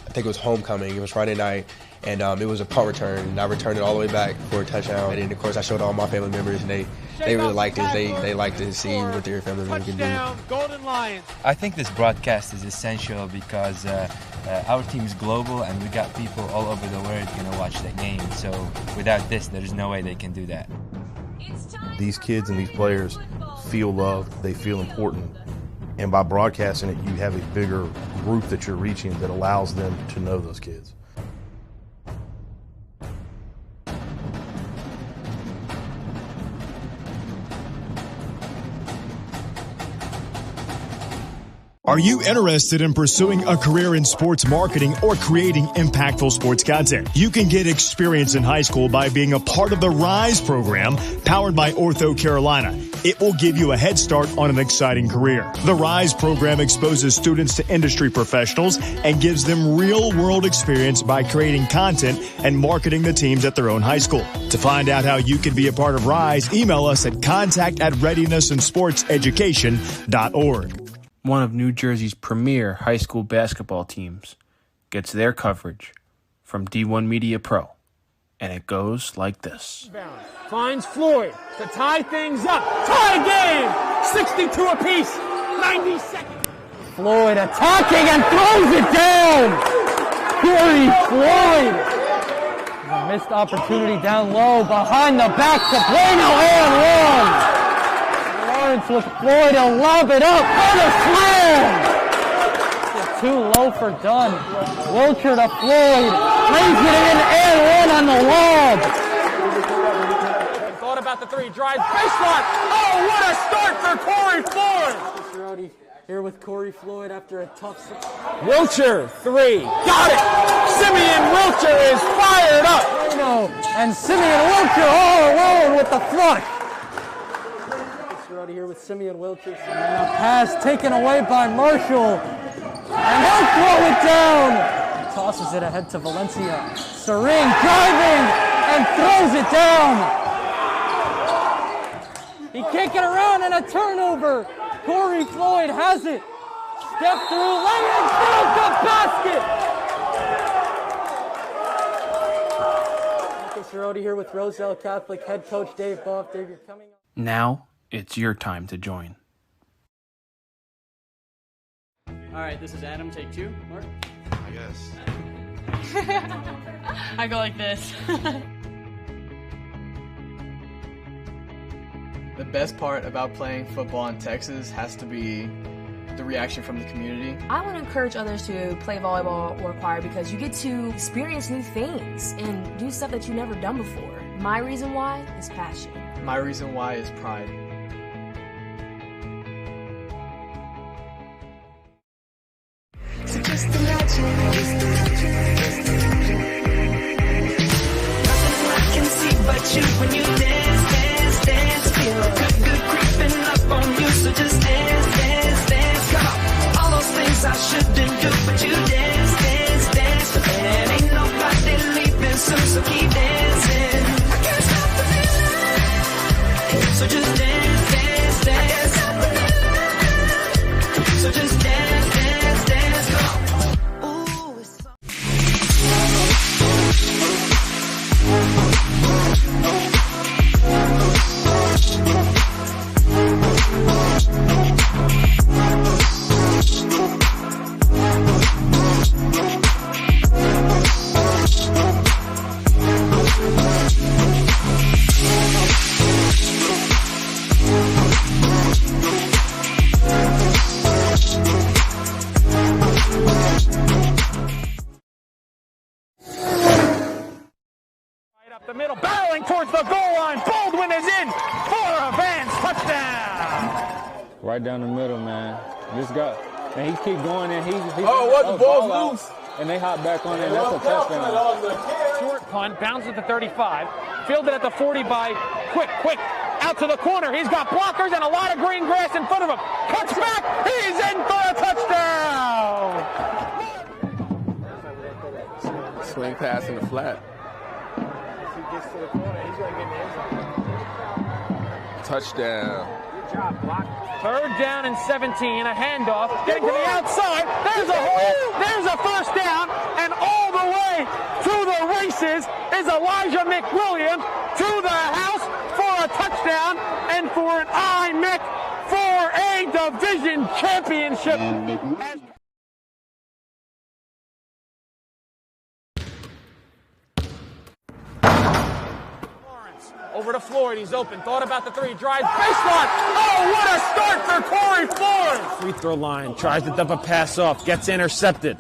S10: I think it was homecoming. It was Friday night, and it was a punt return, and I returned it all the way back for a touchdown. And then, of course, I showed all my family members, and they really liked it. They liked to see what their family members can do.
S1: Golden Lions.
S11: I think this broadcast is essential because our team is global and we got people all over the world going to watch the game. So without this, there's no way they can do that.
S8: These kids and these players feel loved, they feel important, and by broadcasting it, you have a bigger group that you're reaching that allows them to know those kids.
S7: Are you interested in pursuing a career in sports marketing or creating impactful sports content? You can get experience in high school by being a part of the RISE program powered by Ortho Carolina. It will give you a head start on an exciting career. The RISE program exposes students to industry professionals and gives them real-world experience by creating content and marketing the teams at their own high school. To find out how you can be a part of RISE, email us at contact@readinessandsportseducation.org.
S4: One of New Jersey's premier high school basketball teams gets their coverage from D1 Media Pro, and it goes like this.
S12: Finds Floyd to tie things up. Tie game! 62 apiece. 90 seconds.
S2: Floyd attacking and throws it down. Corey Floyd. A missed opportunity down low behind the back to Bueno and one. Lawrence with Floyd to lob it up for the slam. It's too low for Dunn. Wilcher to Floyd. Lays it in and one on the lob.
S12: Thought about the three. Drive baseline. Oh, what a start for Corey Floyd.
S2: Rowdy here with Corey Floyd after a tough.
S12: Wilcher, three. Got it. Simeon Wilcher is fired up.
S2: And Simeon Wilcher all alone with the flush. Here with Simeon Wilcher. And a pass taken away by Marshall. And he'll throw it down. Tosses it ahead to Valencia. Serene driving and throws it down. He can't get around and a turnover. Corey Floyd has it. Step through, lay in, build the basket. Marcus Rodi here with Roselle Catholic head coach Dave Boff. Dave, you're coming up.
S4: Now it's your time to join.
S18: All right, this is Adam. Take two. Mark?
S19: I guess.
S20: I go like this.
S13: The best part about playing football in Texas has to be the reaction from the community.
S14: I want to encourage others to play volleyball or choir because you get to experience new things and do stuff that you've never done before. My reason why is passion.
S13: My reason why is pride.
S3: So just imagine, nothing I can see but you when you dance, dance, dance. Feel good creeping up on you, so just dance, dance, dance. Come on, all those things I shouldn't do, but you dance, dance, dance. And ain't nobody leaving soon, so keep dancing. I can't stop the feeling, so just dance, dance, dance. I can't stop the feeling, so just dance, dance, dance. Come on.
S12: The middle, barreling towards the goal line. Baldwin is in for a Vance touchdown.
S21: Right down the middle, man. This guy, and he keep going, and he
S12: the ball's loose.
S21: And they hop back on it, and that's a touchdown.
S12: Short punt, bounces at the 35, fielded at the 40 by Quick, out to the corner. He's got blockers and a lot of green grass in front of him. Cuts back, he's in for a touchdown.
S21: Swing pass in the flat.
S12: Gets to the corner, he's going to get in the end zone.
S19: touchdown.
S12: Good job, block. 3rd down and 17, a handoff, getting to the outside. There's a hole, there's a first down, and all the way to the races is Elijah McWilliams to the house for a touchdown and for an IMIC for a division championship. Over to Floyd, he's open, thought about the 3, drives baseline. Oh, what a start for Corey Floyd! Free throw line, tries to dump a pass off, gets intercepted.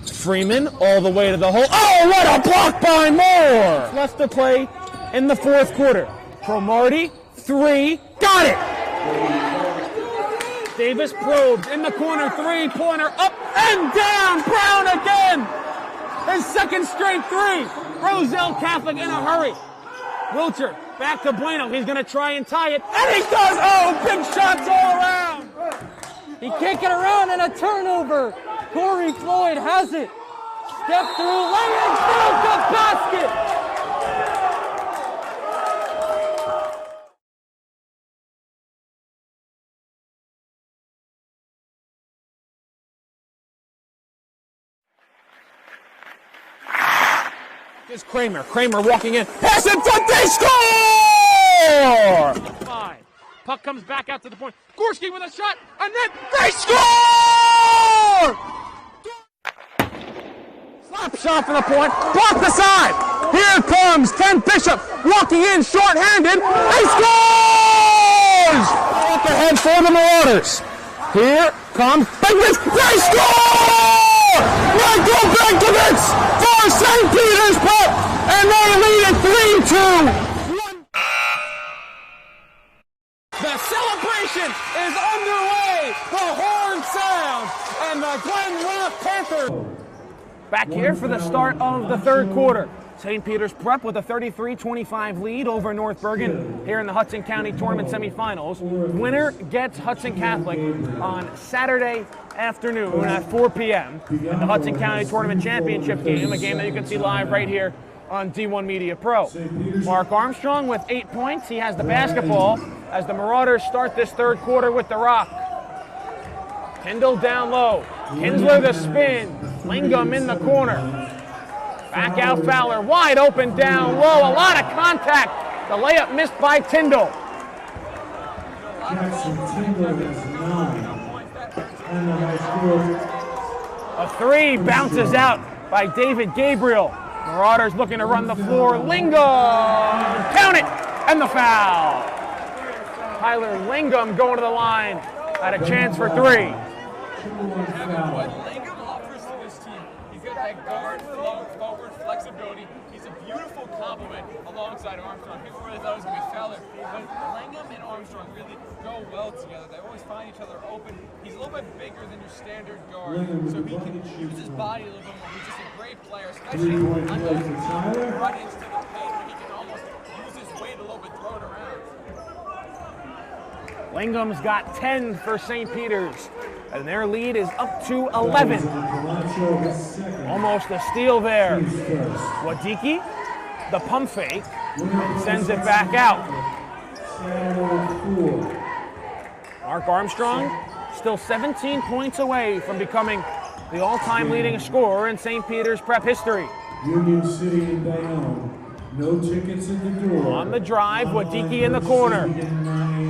S12: Freeman all the way to the hole. Oh, what a block by Moore! Left to play in the 4th quarter. Cromartie, 3, got it! Davis probes in the corner, 3-pointer, up and down, Brown again! His 2nd straight 3. Roselle Catholic in a hurry. Wilcher, back to Bueno. He's going to try and tie it. And he does! Oh, big shots all around!
S2: He can't get around, and a turnover. Corey Floyd has it. Step through, lay it through the basket!
S12: Here's Kramer. Kramer walking in. Pass in front. They score! 5. Puck comes back out to the point. Gorski with a shot, and then they score! Slap shot from the point. Block the side. Here comes Ken Bishop walking in short-handed. He scores! Up ahead for the Marauders. Here comes Bigwitz. They score! Michael Benkovitz for St. Peter's Prep, and they lead it 3-2. The celebration is underway. The horn sounds, and the Glen Rock Panthers back here for the start of the 3rd quarter. St. Peter's Prep with a 33-25 lead over North Bergen here in the Hudson County Tournament semifinals. Winner gets Hudson Catholic on Saturday afternoon at 4 p.m. in the Hudson County Tournament Championship game, a game that you can see live right here on D1 Media Pro. Mark Armstrong with 8 points. He has the basketball as the Marauders start this 3rd quarter with the rock. Kendall down low. Kinsler the spin. Lingham in the corner. Back out Fowler, wide open down low, a lot of contact. The layup missed by Tyndall.
S17: Jackson Tyndall has 9. And the high score.
S12: A 3 bounces out by David Gabriel. Marauders looking to run the floor. Lingham, count it, and the foul. Tyler Lingham going to the line, had a chance for 3.
S5: That guard, forward flexibility. He's a beautiful complement alongside Armstrong. People really thought it was going to be Fowler, but Langham and Armstrong really go well together. They always find each other open. He's a little bit bigger than your standard guard, so he can use his body a little bit more. He's just a great player, especially on those run into the paint where he can almost use his weight a little bit, throw it around.
S12: Langham's got 10 for St. Peter's, and their lead is up to 11. Almost a steal there. Wadiki, the pump fake, sends it back out. Mark Armstrong still 17 points away from becoming the all-time leading scorer in St. Peter's Prep history.
S17: Union City and Bayonne. No tickets at the door.
S12: On the drive, Wadiki in the corner.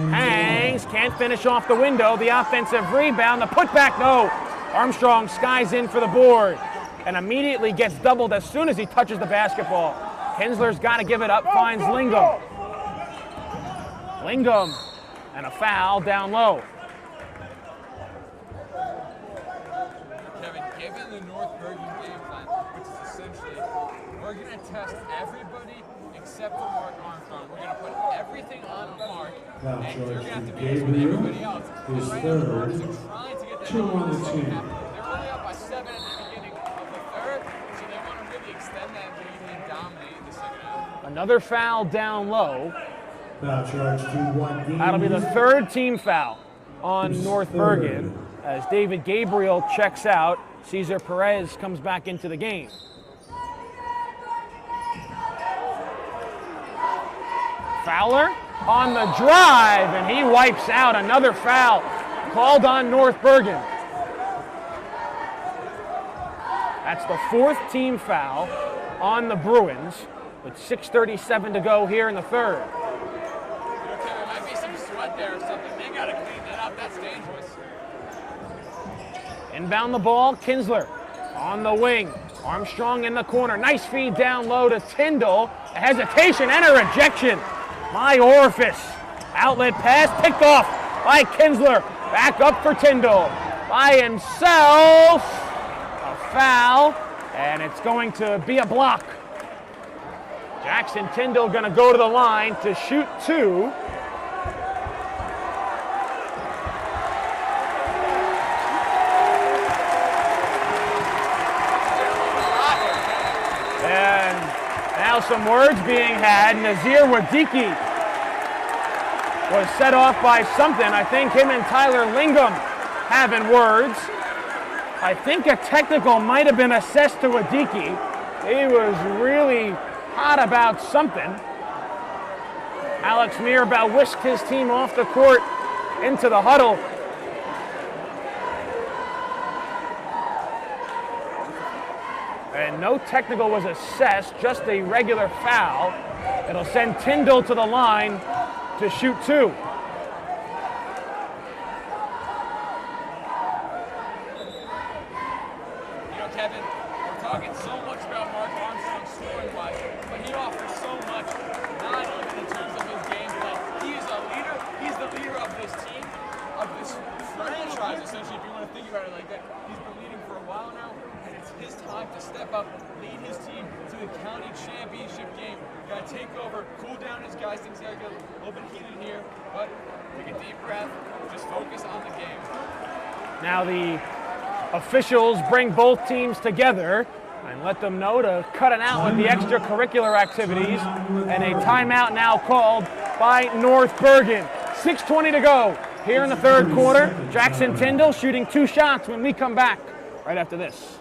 S12: Hangs, can't finish off the window. The offensive rebound, the putback, no. Armstrong skies in for the board and immediately gets doubled as soon as he touches the basketball. Kinsler's got to give it up, finds Lingham. Lingham, and a foul down low.
S5: Kevin, given the North Bergen game plan, which is essentially, we're going to test everybody except for Mark Armstrong. We're going to put everything on Mark, and you're going to have to be as with everybody else. And right now, the Marauders are trying to get that going in the second half. They're only up by 7 at the beginning of the 3rd, so they want to really extend that lead and dominate in the second half.
S12: Another foul down low.
S17: Foul charge to 1 game.
S12: That'll be the 3rd team foul on North Bergen as David Gabriel checks out. Cesar Perez comes back into the game. Fowler on the drive, and he wipes out another foul called on North Bergen. That's the 4th team foul on the Bruins with 6:37 to go here in the third.
S5: Okay, there might be some sweat there or something. They got to clean that up. That's dangerous.
S12: Inbound the ball, Kinsler on the wing. Armstrong in the corner. Nice feed down low to Tyndall. A hesitation and a rejection. My orifice. Outlet pass picked off by Kinsler. Back up for Tyndall. By himself. A foul. And it's going to be a block. Jackson Tyndall going to go to the line to shoot 2. And now some words being had. Nazir Wadiki was set off by something. I think him and Tyler Lingham having words. I think a technical might have been assessed to Wadiki. He was really hot about something. Alex Mirabal whisked his team off the court into the huddle. And no technical was assessed, just a regular foul. It'll send Tyndall to the line to shoot 2.
S5: Kevin, we're talking so much about Mark Armstrong scoring-wise, but he offers so much, not even in terms of his gameplay. He is a leader. He's the leader of this team, of this franchise, essentially, if you want to think about it like that. He's been leading for a while now, and it's his time to step up, lead his team to the county championship game. Got to take over, cool down his guys. Things got to get a little bit heated here, but take a deep breath, just focus on the game.
S12: Now the officials bring both teams together and let them know to cut it out with the extracurricular activities, and a timeout now called by North Bergen. 6:20 to go here in the third quarter. Jackson Tyndall shooting 2 shots when we come back right after this.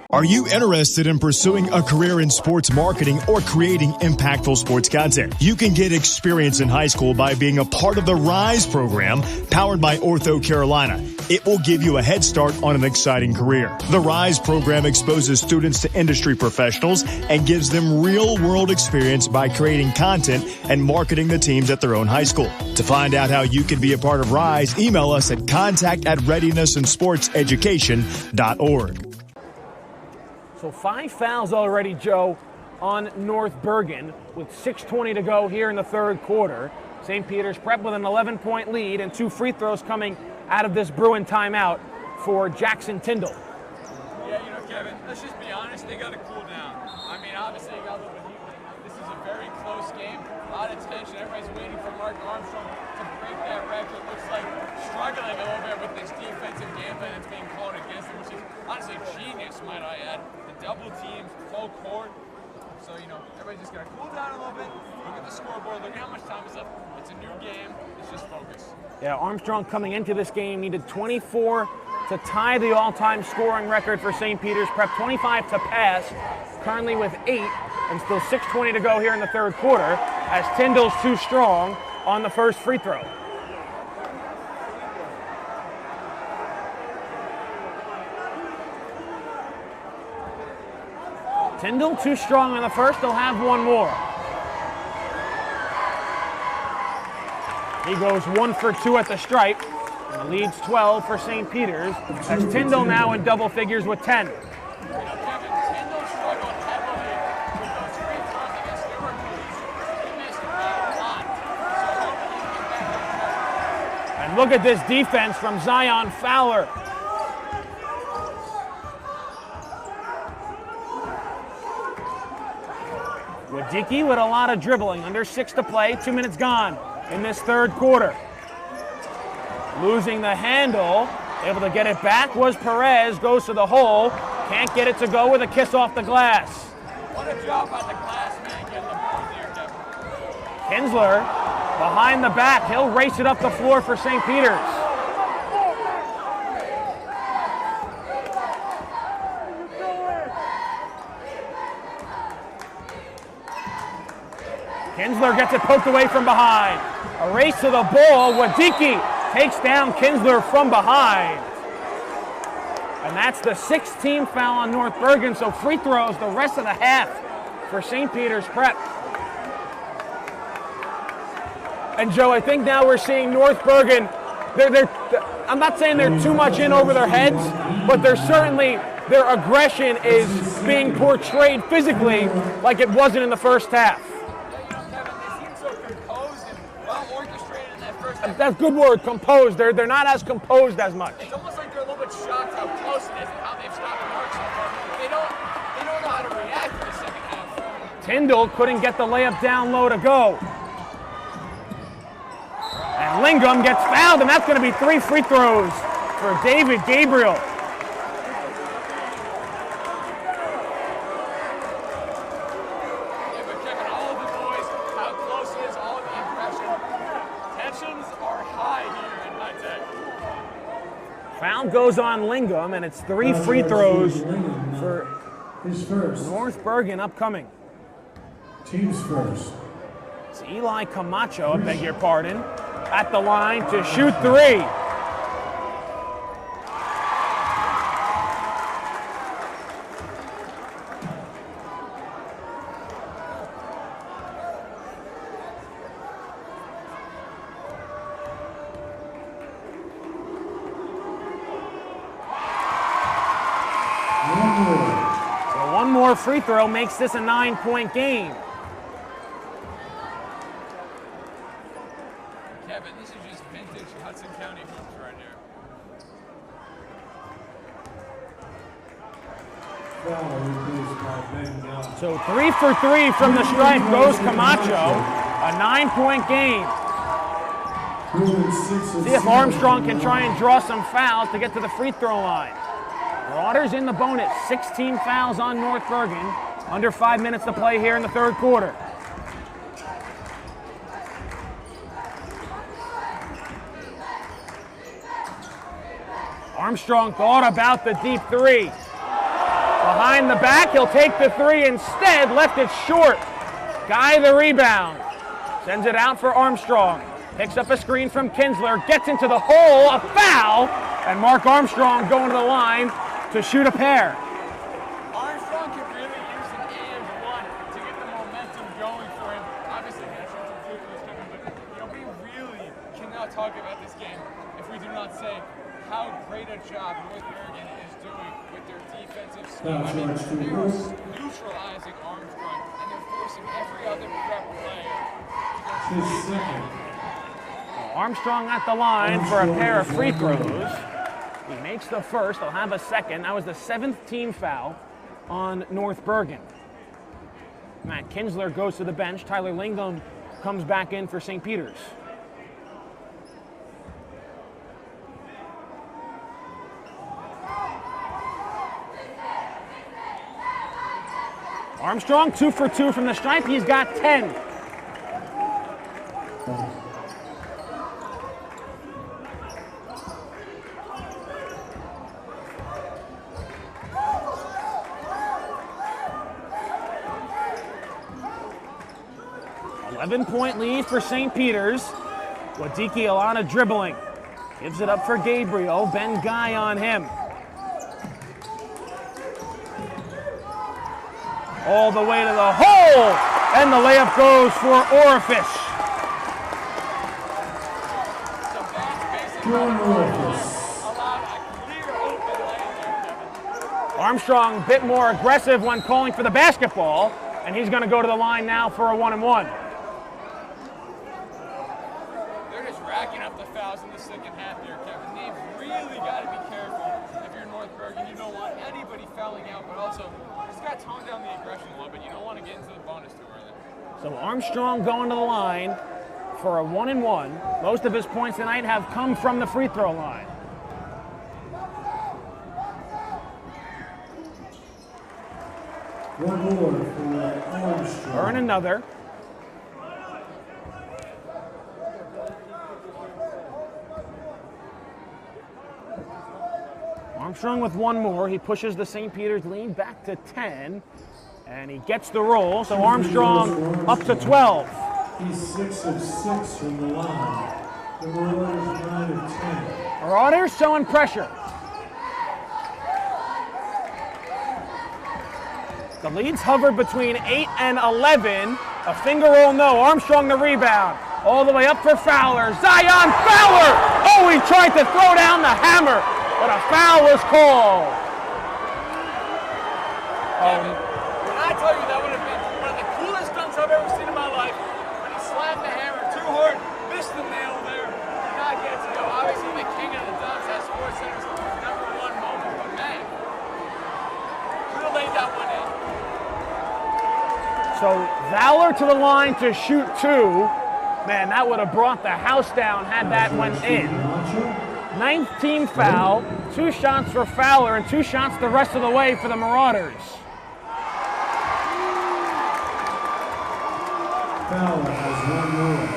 S7: Are you interested in pursuing a career in sports marketing or creating impactful sports content? You can get experience in high school by being a part of the RISE program powered by Ortho Carolina. It will give you a head start on an exciting career. The RISE program exposes students to industry professionals and gives them real-world experience by creating content and marketing the teams at their own high school. To find out how you can be a part of RISE, email us at contact@readinessandsportseducation.org.
S12: So 5 fouls already, Joe, on North Bergen with 6:20 to go here in the third quarter. St. Peter's Prep with an 11-point lead and 2 free throws coming out of this Bruin timeout for Jackson Tyndall.
S5: Yeah, Kevin, let's just be honest, they got to cool down. I mean, obviously, they got a little bit heat. This is a very close game, a lot of tension. Everybody's waiting for Mark Armstrong to break that record. Looks like struggling a little bit with this defensive game plan that's being called against him, which is honestly genius, might I add. Double teams, full court. So, everybody's just got to cool down a little bit. Look at the scoreboard. Look at how much time is left. It's a new game. Let's just focus.
S12: Yeah, Armstrong coming into this game needed 24 to tie the all-time scoring record for St. Peter's Prep, 25 to pass, currently with 8, and still 6:20 to go here in the third quarter as Tyndall's too strong on the first free throw. Tyndall too strong on the first. They'll have one more. He goes 1 for 2 at the stripe. And the lead's 12 for St. Peter's. As Tyndall now in double figures with 10. And look at this defense from Zion Fowler. Wadiki with a lot of dribbling, under 6 to play, 2 minutes gone in this third quarter. Losing the handle, able to get it back was Perez, goes to the hole, can't get it to go with a kiss off the glass.
S5: What a job on the glass, man, getting the board there, Kevin.
S12: Kinsler behind the back, he'll race it up the floor for St. Peter's. Kinsler gets it poked away from behind. A race to the ball. Wadicki takes down Kinsler from behind. And that's the 6th team foul on North Bergen, so free throws the rest of the half for St. Peter's Prep. And Joe, I think now we're seeing North Bergen, I'm not saying they're too much in over their heads, but they're certainly, their aggression is being portrayed physically like it wasn't in the first half. That's a good word, composed. They're not as composed as much.
S5: It's almost like they're a little bit shocked how close it is and how they've stopped the mark so far. They don't know how to react in the second half.
S12: Tyndall couldn't get the layup down low to go. And Lingam gets fouled, and that's going to be 3 free throws for David Gabriel. Foul goes on Lingam, and it's 3 free throws for North Bergen upcoming.
S17: Team's first.
S12: It's Eli Camacho, I beg your pardon, at the line to shoot 3. So one more free throw makes this a 9-point game.
S5: Kevin, this is just vintage Hudson County hoops right here.
S12: So 3 for 3 from the stripe goes Camacho. A 9-point game. See if Armstrong can try and draw some fouls to get to the free throw line. Marauders in the bonus. 16 fouls on North Bergen. Under 5 minutes to play here in the third quarter. Armstrong thought about the deep 3. Behind the back, he'll take the 3 instead. Left it short. Guy the rebound. Sends it out for Armstrong. Picks up a screen from Kinsler. Gets into the hole. A foul. And Mark Armstrong going to the line to shoot a pair.
S5: Armstrong could really use an and one to get the momentum going for him. Obviously, he has some free throws coming, but we really cannot talk about this game if we do not say how great a job North Bergen is doing with their defensive scheme. I mean, they're neutralizing Armstrong, and they're forcing every other prep player to go.
S12: Armstrong at the line for a pair of free throws. He makes the first. They'll have a second. That was the 7th team foul on North Bergen. Matt Kinsler goes to the bench. Tyler Lingam comes back in for St. Peter's. Armstrong 2 for 2 from the stripe. He's got 10. Point lead for St. Peter's. Wadicki, a lot of dribbling. Gives it up for Gabriel. Ben Guy on him. All the way to the hole. And the layup goes for Orifice. Armstrong a bit more aggressive when calling for the basketball. And he's going to go to the line now for a 1-and-1.
S5: Racking up the fouls in the second half here, Kevin. They've really got to be careful if you're North Bergen. You don't want anybody fouling out, but also just got to tone down the aggression a little bit. You don't want to get into the bonus too early.
S12: So Armstrong going to the line for a 1-and-1. Most of his points tonight have come from the free throw line.
S17: One more for Armstrong.
S12: Earn another. Armstrong with one more. He pushes the St. Peter's lead back to 10, and he gets the roll. So Armstrong up to 12.
S17: He's 6 of 6 from the line. The Marauders 9 of 10.
S12: Marauders showing pressure. The leads hovered between 8 and 11. A finger roll, no. Armstrong the rebound. All the way up for Fowler. Zion Fowler! Oh, he tried to throw down the hammer, but a foul was called.
S5: When I tell you that would have been one of the coolest dunks I've ever seen in my life, when he slammed the hammer too hard, missed the nail there, did not get to go. Obviously, the king of the dunks has SportsCenter's #1 moment, but man, could have laid that one in.
S12: So Fowler to the line to shoot 2. Man, that would have brought the house down had that went in. 9th team foul, 2 shots for Fowler and 2 shots the rest of the way for the Marauders.
S17: Fowler has 1 more.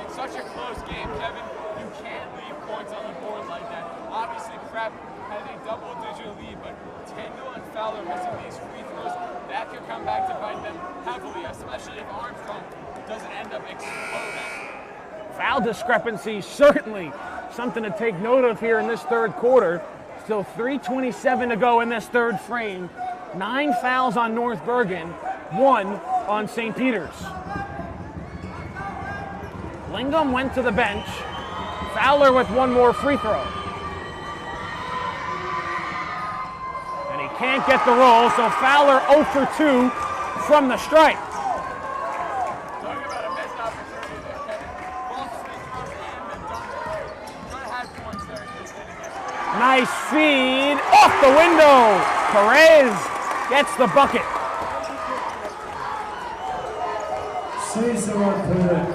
S5: It's such a close game, Kevin. You can't leave points on the board like that. Obviously, Prep has a double-digit lead, but Tyndall and Fowler missing these free throws, that could come back to bite them heavily, especially if Armstrong doesn't end up exploding.
S12: Foul discrepancy, certainly something to take note of here in this third quarter. Still 3:27 to go in this third frame. 9 fouls on North Bergen, 1 on St. Peter's. Lingham went to the bench. Fowler with 1 more free throw. And he can't get the roll, so Fowler 0 for 2 from the stripe.
S5: Talking about a missed opportunity there, Kevin. Both free throws and the dunk. Could have had points there if he was hitting it.
S12: Nice feed off the window. Perez gets the bucket.
S17: Cesar Perez.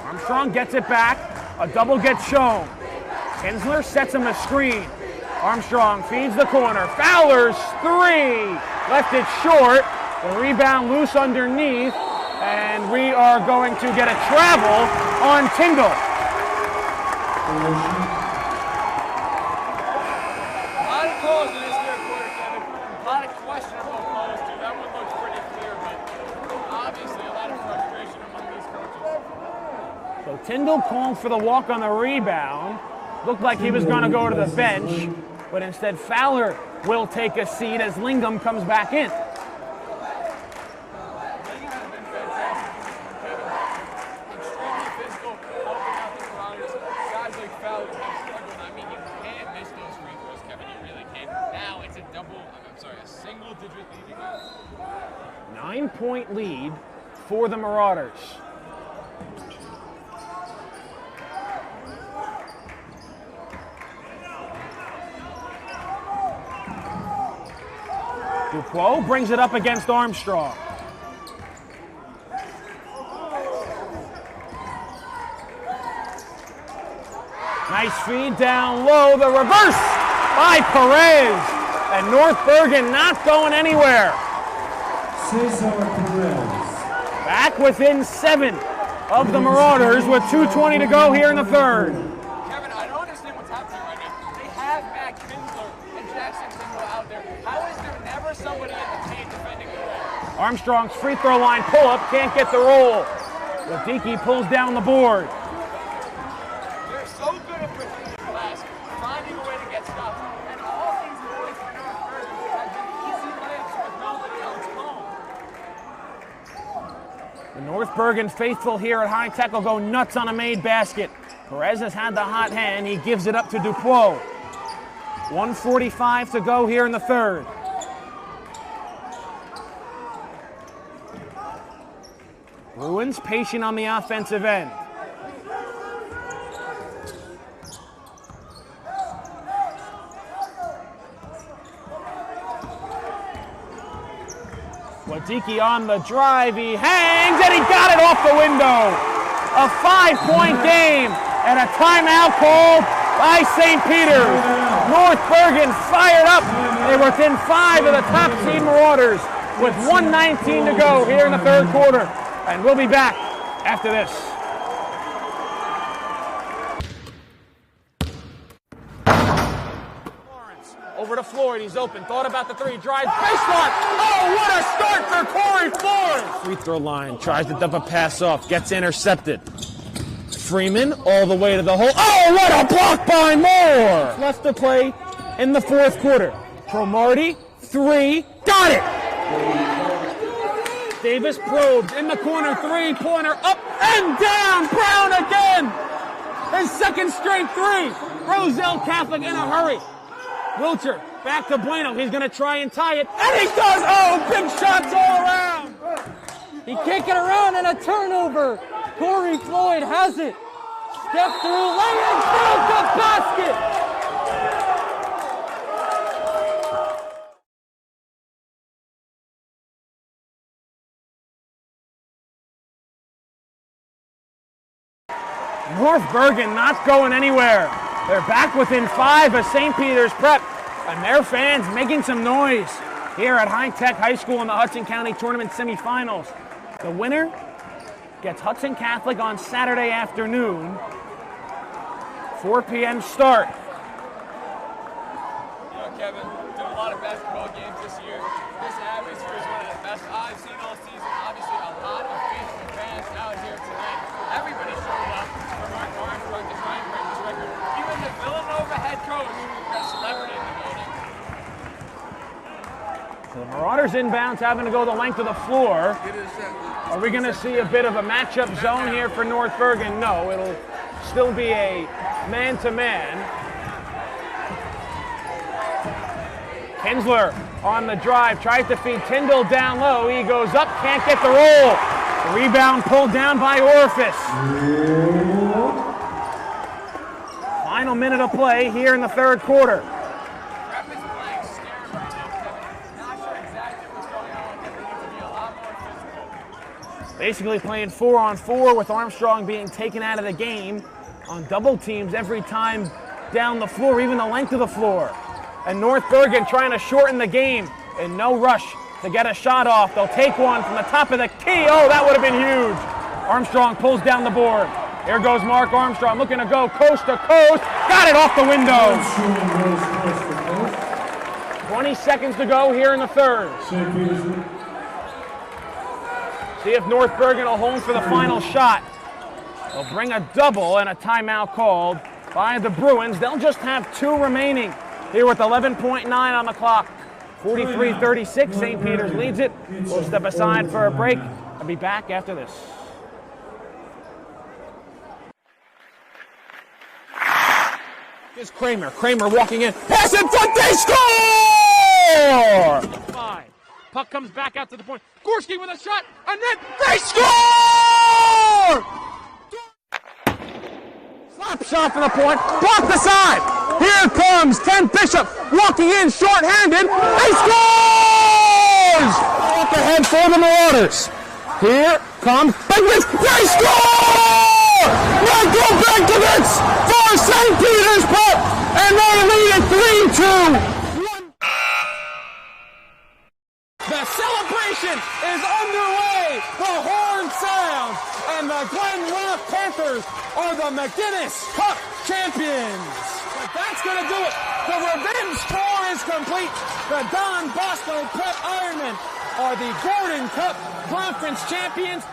S12: Armstrong gets it back. A double gets shown. Kinsler sets him a screen. Armstrong feeds the corner. Fowler's 3. Left it short. The rebound loose underneath. And we are going to get a travel on Tyndall.
S5: A lot of calls in this third quarter, Kevin. A lot of questionable calls, too. That one looks pretty clear, but obviously a lot of frustration among these coaches.
S12: So Tyndall called for the walk on the rebound. Looked like he was going to go to the bench, but instead Fowler will take a seat as Lingham comes back in.
S5: Single-digit lead again.
S12: 9-point lead for the Marauders. Dupuis brings it up against Armstrong. Nice feed down low, the reverse by Perez. And North Bergen not going anywhere.
S17: Cesar Perez.
S12: Back within 7 of the Marauders with 2:20 to go here in the third.
S5: Kevin, I don't understand what's happening right now. They have Matt Kinsler and Jackson Tyndall out there. How is there never somebody in the paint defending the ball?
S12: Armstrong's free throw line pull-up, can't get the roll. Wadicki pulls down the board.
S5: They're so good at protecting the glass, finding a way to get stops, and all these points for North Bergen have been easy layups with nobody else home.
S12: The North Bergen faithful here at High Tech will go nuts on a made basket. Perez has had the hot hand. He gives it up to Dupuis. 1:45 to go here in the third. Bruins patient on the offensive end. Wadicki on the drive, he hangs, and he got it off the window. A 5-point game, and a timeout called by St. Peter's. North Bergen fired up. They're within 5 of the top seed Marauders with 1:19 to go here in the third quarter. And we'll be back after this.
S19: Over
S12: over to Floyd. He's open. Thought about the three. Drives. Baseline. Oh, what a start for Corey Floyd. Free throw line. Tries to dump a pass off. Gets intercepted. Freeman all the way to the hole. Oh, what a block by Moore. Left to play in the fourth quarter. Cromartie. Three. Got it. Davis probed in the corner. Three-pointer. Up and down. Brown again. His second straight three. Roselle Catholic in a hurry. Wilcher back to Bueno. He's going to try and tie it. And he does. Oh, big shots all around.
S2: He can't get around and a turnover. Corey Floyd has it. Step through, lay in, build the basket.
S12: North Bergen not going anywhere. They're back within 5 of St. Peter's Prep, and their fans making some noise here at High Tech High School in the Hudson County Tournament semifinals. The winner gets Hudson Catholic on Saturday afternoon, 4 p.m. start.
S5: You know, Kevin, did a lot of basketball games this year. This atmosphere is one of the best I've seen all season. Obviously, a lot of faithful fans out here tonight. Everybody showed up for Mark Armstrong to try and break this record. Even the Villanova head coach got a celebrity in the building.
S12: So the Marauders inbounds, having to go the length of the floor. Are we going to see a bit of a matchup zone here for North Bergen? No, it'll still be a man-to-man. Kinsler on the drive, tries to feed Tyndall down low. He goes up, can't get the roll. Rebound pulled down by Orifice. Final minute of play here in the third quarter. Basically playing 4-on-4 with Armstrong being taken out of the game on double teams every time down the floor, even the length of the floor. And North Bergen trying to shorten the game and no rush to get a shot off. They'll take one from the top of the key. Oh, that would have been huge. Armstrong pulls down the board. Here goes Mark Armstrong looking to go coast to coast. Got it off the window. 20 seconds to go here in the third. See if North Bergen will hold for the final shot. They'll bring a double and a timeout called by the Bruins. They'll just have 2 remaining here with 11.9 on the clock. 43-36, St. Peter's leads it. We'll step aside for a break. I'll be back after this. Here's Kramer. Kramer walking in. Pass in front, they score! 5. Puck comes back out to the point. Gorski with a shot, and then they score! Slap shot for the point. Block the side. Here comes Ken Bishop walking in short-handed. He scores! Off the head for the Marauders. Here comes Bigwitz. They score! Michael Bigwitz for St. Peter's Prep, and they lead it 3-2. The celebration is underway. The horn sounds, and the Glen Rock Panthers are the McGinnis Cup champions. But that's going to do it. The revenge tour is complete. The Don Bosco Prep Ironmen are the Gordon Cup Conference champions.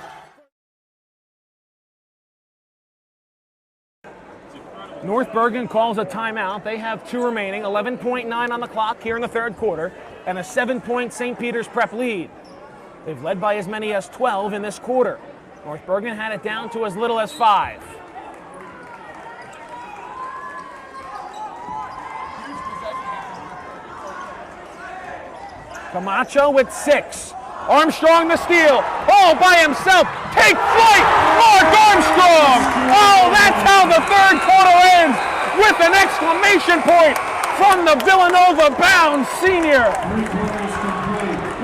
S12: North Bergen calls a timeout. They have 2 remaining, 11.9 on the clock here in the third quarter, and a 7-point St. Peter's Prep lead. They've led by as many as 12 in this quarter. North Bergen had it down to as little as 5. Camacho with 6. Armstrong the steal. Oh, by himself. Take flight. Mark Armstrong. Oh, that's how the third quarter ends, with an exclamation point from the Villanova-bound senior.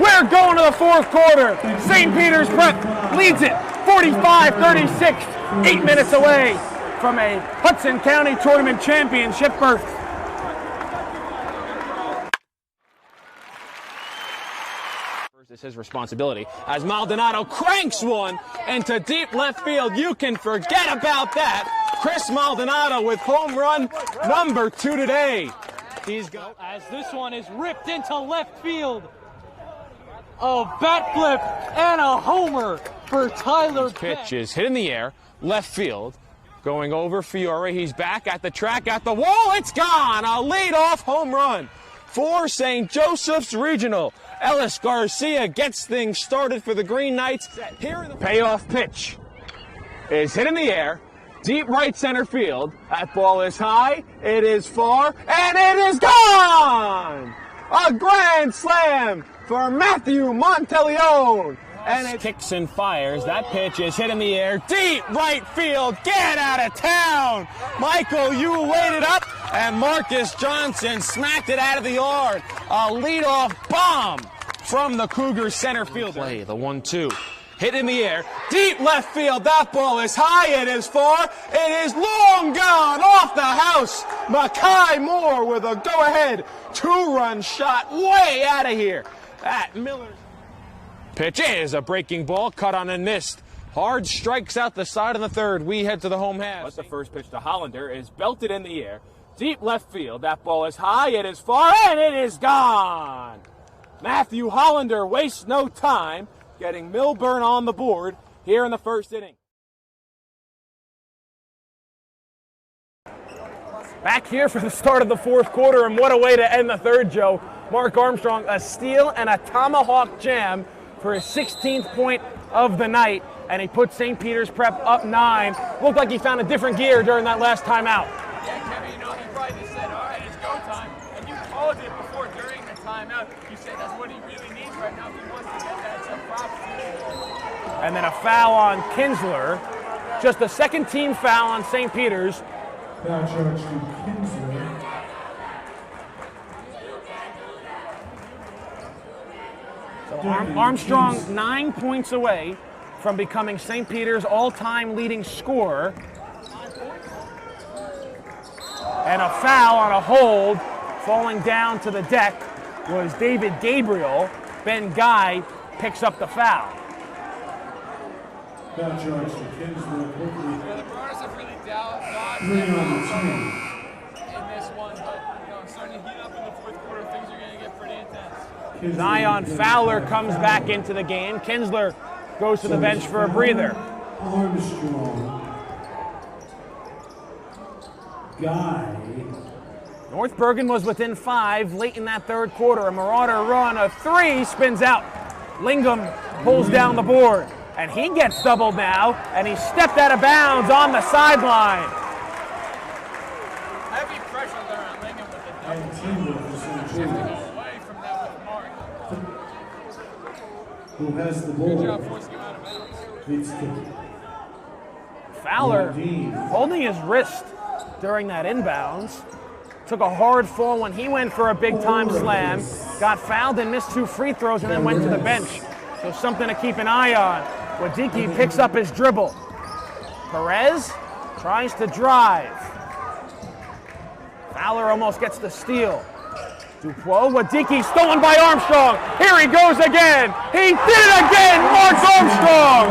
S12: We're going to the fourth quarter. St. Peter's Prep leads it 45-36, 8 minutes away from a Hudson County Tournament championship berth. It's his responsibility as Maldonado cranks one into deep left field. You can forget about that. Chris Maldonado with home run number 2 today.
S2: As this one is ripped into left field. A bat flip and a homer for Tyler
S12: Pitch is hit in the air, left field. Going over Fiore, he's back at the track, at the wall, it's gone! A leadoff home run for St. Joseph's Regional. Ellis Garcia gets things started for the Green Knights. Here the payoff pitch is hit in the air, deep right center field. That ball is high, it is far, and it is gone! A grand slam for Matthew Monteleone. And it kicks and fires. That pitch is hit in the air. Deep right field. Get out of town. Michael, you waited up. And Marcus Johnson smacked it out of the yard. A leadoff bomb from the Cougars center fielder. Play the 1-2. Hit in the air. Deep left field. That ball is high. It is far. It is long gone off the house. Makai Moore with a go-ahead 2-run shot way out of here at Miller's. Pitch is a breaking ball, cut on and missed. Hard strikes out the side of the third. We head to the home half. But the first pitch to Hollander is belted in the air. Deep left field. That ball is high, it is far, and it is gone. Matthew Hollander wastes no time getting Milburn on the board here in the first inning.
S4: Back here for the start of the fourth quarter, and what a way to end the third, Joe. Mark Armstrong, a steal and a tomahawk jam for his 16th point of the night, and he put St. Peter's Prep up 9. Looked like he found a different gear during that last timeout.
S5: Yeah, Kevin, he probably just said, all right, it's go time. And you called it before during the timeout. You said that's what he really needs right now if he wants to get that props.
S4: And then a foul on Kinsler. Just the second team foul on St. Peter's.
S17: Foul charge to Kinsler.
S4: So Armstrong 9 points away from becoming St. Peter's all-time leading scorer. And a foul on a hold, falling down to the deck, was David Gabriel. Ben Guy picks up the foul.
S17: Foul charge to Kinsler.
S5: The Brewers have really dodged in this one, but starting to heat up in the fourth quarter, things are going to get pretty intense.
S4: Zion Fowler comes back into the game. Kinsler goes to the bench for a breather.
S17: Armstrong. Guy.
S4: North Bergen was within 5 late in that third quarter. A Marauder run of 3 spins out. Lingham pulls down the board, and he gets doubled now, and he stepped out of bounds on the sideline.
S5: Heavy pressure there on Lingham with the double. Shifting away from that with Mark.
S17: Who has the ball?
S5: Good job forcing him out of bounds.
S4: Fowler holding his wrist during that inbounds. Took a hard fall when he went for a big-time slam. Got fouled and missed 2 free throws and then went to the bench. So something to keep an eye on. Wadicki picks up his dribble. Perez tries to drive. Fowler almost gets the steal. Dupuis, Wadicki stolen by Armstrong. Here he goes again. He did it again, Mark Armstrong.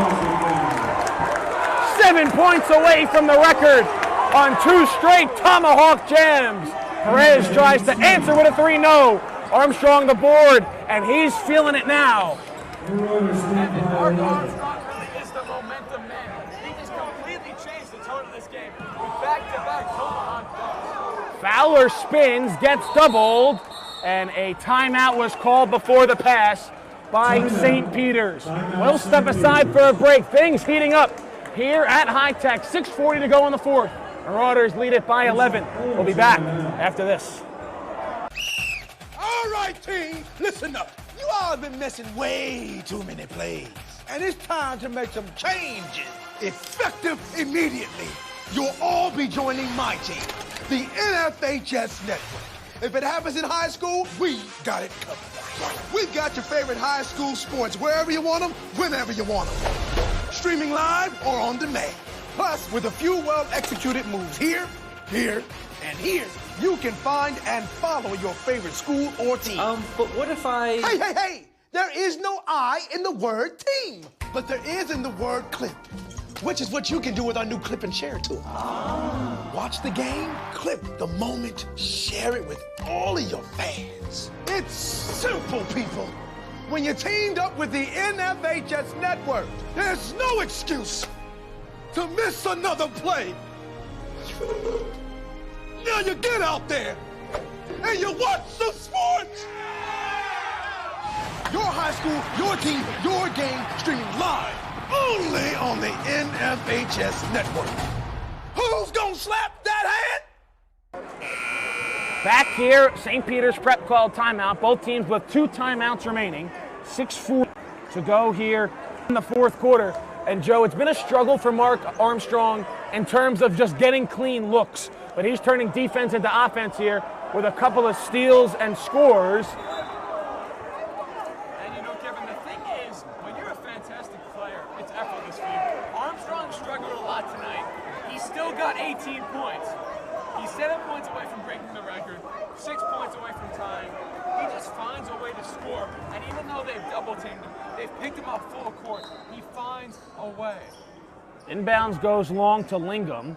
S4: 7 points away from the record on 2 straight tomahawk jams. Perez tries to answer with a 3-0. Armstrong the board, and he's feeling it now.
S5: And Mark Armstrong really is the momentum man. He just completely changed the tone of this game with back-to-back tomahawk dunks.
S4: Fowler spins, gets doubled, and a timeout was called before the pass by St. Peter's. We'll step aside for a break. Things heating up here at High Tech. 6:40 to go in the fourth. Marauders lead it by 11. We'll be back after this.
S19: All right, team, listen up. You all have been missing way too many plays. And it's time to make some changes. Effective immediately. You'll all be joining my team, the NFHS Network. If it happens in high school, we got it covered. We've got your favorite high school sports wherever you want them, whenever you want them. Streaming live or on demand. Plus, with a few well-executed moves here, here, and here, you can find and follow your favorite school or team.
S20: But what if I...
S19: Hey! There is no I in the word team, but there is in the word clip. which is what you can do with our new clip and share tool. Watch the game, clip the moment, share it with all of your fans. It's simple, people. When you're teamed up with the NFHS network, there's no excuse to miss another play. Now you get out there and you watch some sports. Your high school, your team, your game, streaming live only on the NFHS network. Who's gonna slap that hand?
S12: Back here, St. Peter's Prep called timeout. Both teams with 2 timeouts remaining. 6:4 to go here in the fourth quarter. And Joe, it's been a struggle for Mark Armstrong in terms of just getting clean looks. But he's turning defense into offense here with a couple of steals and scores.
S5: And you know, Kevin, the thing is, when you're a fantastic player, it's effortless for you. Armstrong struggled a lot tonight. He still got 18 points. He's 7 points away from breaking the record, 6 points away from tying. He just finds a way to score. And even though they've double-teamed him, they've picked him up full court, he finds a way.
S12: Inbounds goes long to Lingham.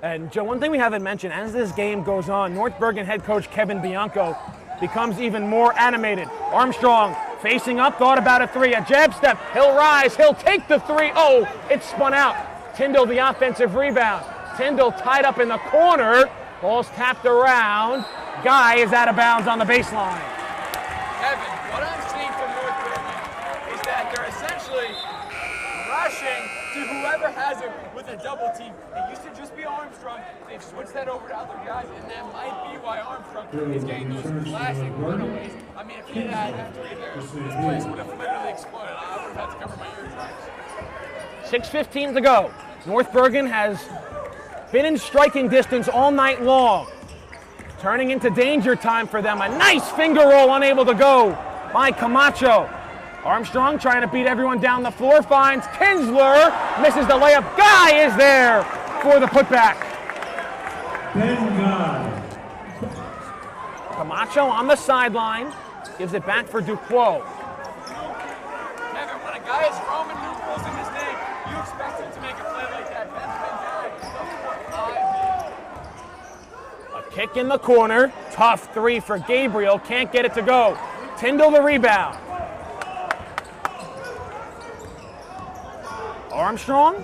S12: And Joe, one thing we haven't mentioned, as this game goes on, North Bergen head coach Kevin Bianco becomes even more animated. Armstrong facing up, thought about a 3, a jab step, he'll rise, he'll take the 3. Oh, it's spun out. Tyndall the offensive rebound. Tyndall tied up in the corner, ball's tapped around. Guy is out of bounds on the baseline.
S5: Kevin, what I'm seeing from North Bergen is that they're essentially rushing to whoever has it with a double team. It used to just be Armstrong. They've switched that over to other guys, and that might be why Armstrong is getting those classic runaways. I mean, if he had that 3 there, this place would have literally exploded. I would have had to cover my eardrums.
S12: 6:15 to go. North Bergen has been in striking distance all night long. Turning into danger time for them. A nice finger roll, unable to go by Camacho. Armstrong trying to beat everyone down the floor, finds Kinsler, misses the layup. Guy is there for the putback. Camacho on the sideline, gives it back for Duclos.
S5: Kevin, when a guy has Roman numerals in his name, you expect him to make a play like that.
S12: A kick in the corner, tough 3 for Gabriel, can't get it to go. Tyndall the rebound. Armstrong,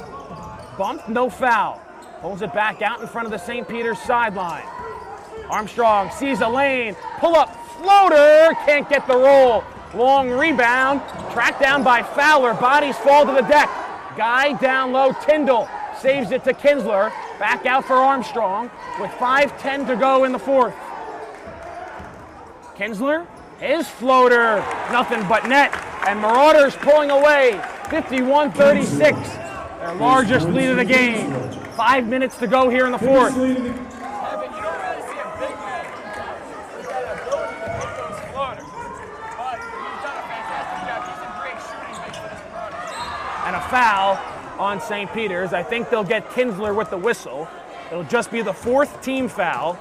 S12: bumped, no foul. Pulls it back out in front of the St. Peter's sideline. Armstrong sees a lane, pull up, floater, can't get the roll. Long rebound, tracked down by Fowler, bodies fall to the deck. Guy down low, Tyndall saves it to Kinsler. Back out for Armstrong with 5:10 to go in the fourth. Kinsler, his floater, nothing but net. And Marauders pulling away, 51-36. Their largest lead of the game. 5 minutes to go here in the fourth.
S5: Kevin, you don't really see a big man with that ability to hit those floaters. But he's done a fantastic job. He's in great shooting range for this Marauders.
S12: And a foul on St. Peter's. I think they'll get Kinsler with the whistle. It'll just be the 4th team foul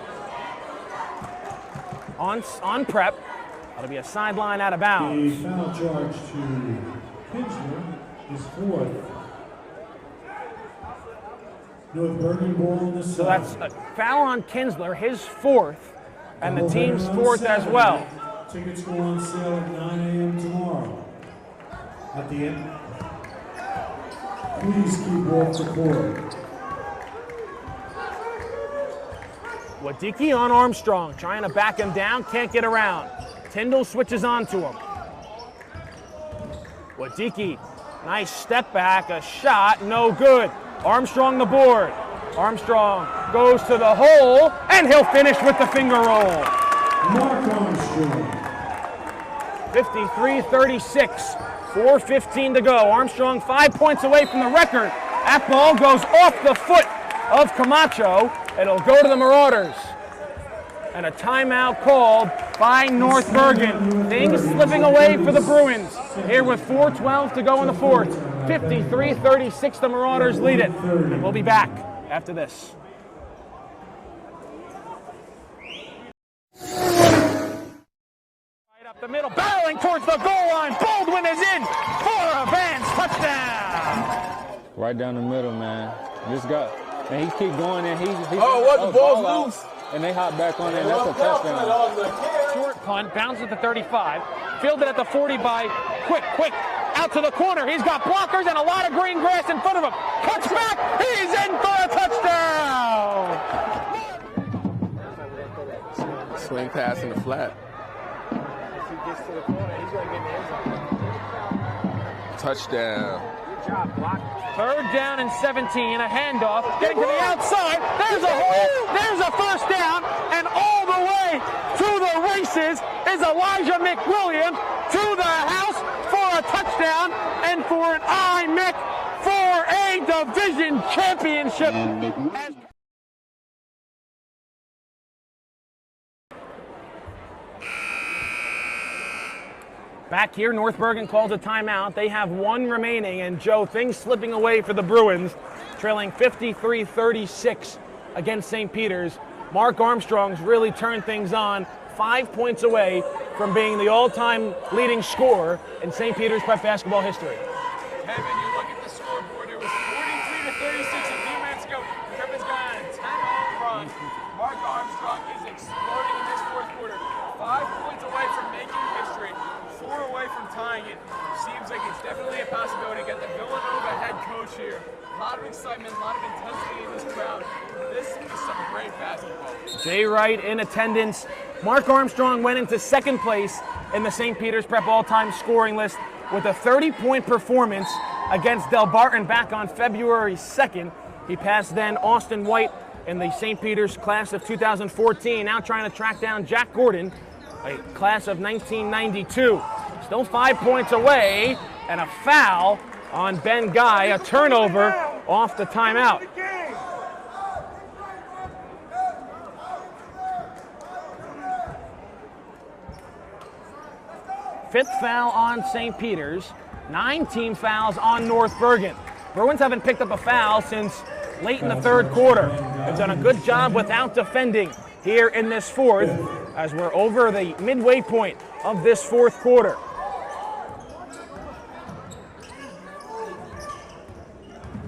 S12: on Prep. That'll be a sideline out of bounds.
S17: The foul charge to Kinsler is 4th. North Bergen ball on the side.
S12: So that's a foul on Kinsler, his 4th, and the team's 4th as well.
S17: Tickets go on sale at 9 a.m. tomorrow. At the end, please keep off the court.
S12: Wadicki on Armstrong, trying to back him down, can't get around. Tyndall switches on to him. Wadicki, nice step back, a shot, no good. Armstrong the board. Armstrong goes to the hole, and he'll finish with the finger roll.
S17: Mark Armstrong.
S12: 53-36, 4:15 to go. Armstrong 5 points away from the record. That ball goes off the foot of Camacho. It'll go to the Marauders. And a timeout called by North Bergen. Things slipping away for the Bruins. Here with 4:12 to go in the fourth. 53-36, the Marauders lead it. And we'll be back after this. Right up the middle, barreling towards the goal line. Baldwin is in for a Vance touchdown.
S21: Right down the middle, man. This guy, and he keep going and he
S5: the ball's loose.
S21: And they hop back on it, and that's a touchdown.
S12: Short punt, bounces at the 35, fielded at the 40 by Quick, out to the corner. He's got blockers and a lot of green grass in front of him. Cuts back, he's in for a touchdown!
S5: Swing pass in the flat.
S12: If he gets to the corner, he's going to get in the end zone.
S5: Touchdown.
S12: Good job, block. Third down and 17, a handoff, getting to the outside. There's a hole, there's a first down, and all the way to the races is Elijah McWilliams to the house for a touchdown and for an IMIC for a division championship. Back here, North Bergen calls a timeout. They have one remaining, and Joe, things slipping away for the Bruins, trailing 53-36 against St. Peter's. Mark Armstrong's really turned things on, 5 points away from being the all-time leading scorer in St. Peter's Prep basketball history.
S5: Kevin, you look at the scoreboard, it was 43-36 a few minutes ago. Kevin's got a 10-0 run. Mark Armstrong is exploding in this fourth quarter. 5 points away from making history. 4 away from tying it. Seems like it's definitely a possibility to get the Villanova head coach here. A lot of excitement, a lot of intensity in this crowd. This is some great basketball.
S12: Jay Wright in attendance. Mark Armstrong went into second place in the St. Peter's Prep all-time scoring list with a 30-point performance against Del Barton back on February 2nd. He passed then Austin White in the St. Peter's class of 2014, now trying to track down Jack Gordon, a class of 1992. Still 5 points away, and a foul on Ben Guy, a turnover off the timeout. Fifth foul on St. Peter's, 9 team fouls on North Bergen. Bruins haven't picked up a foul since late in the third quarter. They've done a good job without defending here in this fourth, as we're over the midway point of this fourth quarter.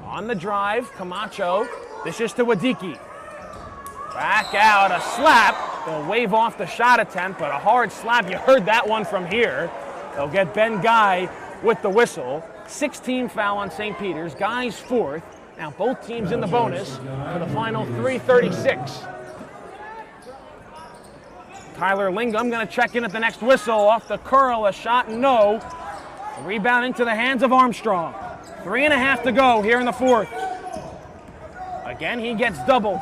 S12: On the drive, Camacho, dishes to Wadiki. Back out, a slap. They'll wave off the shot attempt, but a hard slap. You heard that one from here. They'll get Ben Guy with the whistle. 6-team foul on St. Peter's. Guy's fourth. Now both teams in the bonus for the final 3:36. Tyler Lingham going to check in at the next whistle. Off the curl, a shot, no. A rebound into the hands of Armstrong. 3.5 to go here in the fourth. Again, he gets doubled.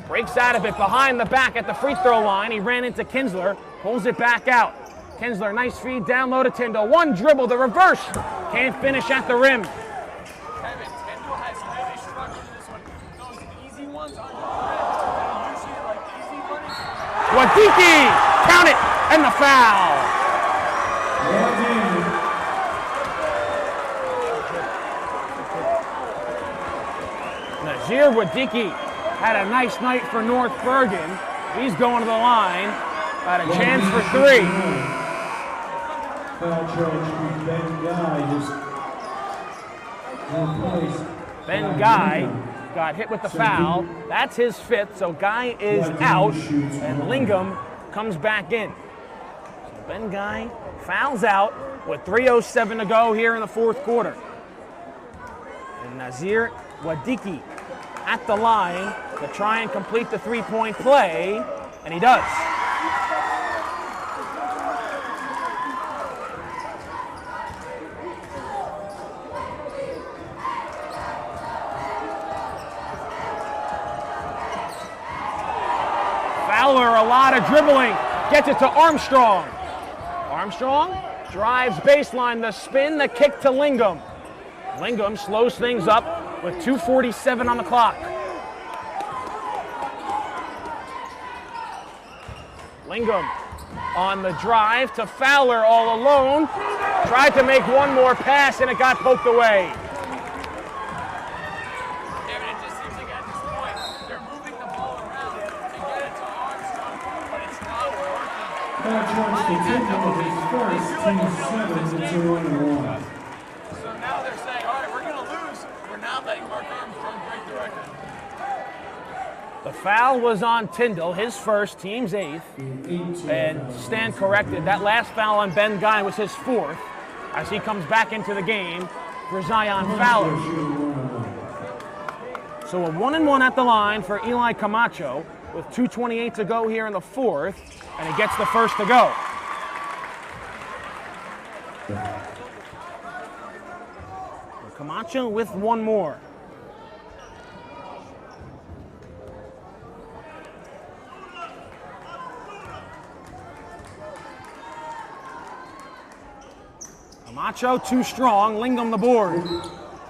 S12: Breaks out of it behind the back at the free throw line. He ran into Kinsler, pulls it back out. Kinsler, nice feed down low to Tyndall. One dribble, the reverse. Can't finish at the rim.
S5: Kevin, Tyndall has really struggled in this one. Those easy ones on the rim, usually like easy runnings.
S12: Wadiki, count it, and the foul. Nazir Wadiki had a nice night for North Bergen. He's going to the line. Got a chance for 3. Ben Guy got hit with the foul. That's his 5th, so Guy is out, and Lingham comes back in. So Ben Guy fouls out with 3:07 to go here in the fourth quarter. And Nazir Wadiki at the line to try and complete the 3-point play, and he does. Fowler, a lot of dribbling, gets it to Armstrong. Armstrong drives baseline, the spin, the kick to Lingham. Lingham slows things up with 2:47 on the clock. Lingham on the drive to Fowler all alone. Tried to make one more pass and it got poked away.
S5: Kevin, it just seems like at this point they're moving the ball around to get it to Armstrong, but it's not working. So now they're saying, all right, we're going to lose. We're not
S12: The foul was on Tyndall, his first, team's 8th. And stand corrected, that last foul on Ben Guy was his 4th as he comes back into the game for Zion Fowler. So a 1-and-1 at the line for Eli Camacho with 2:28 to go here in the 4th, and he gets the first to go. Camacho with one more. Camacho too strong, Lingham the board.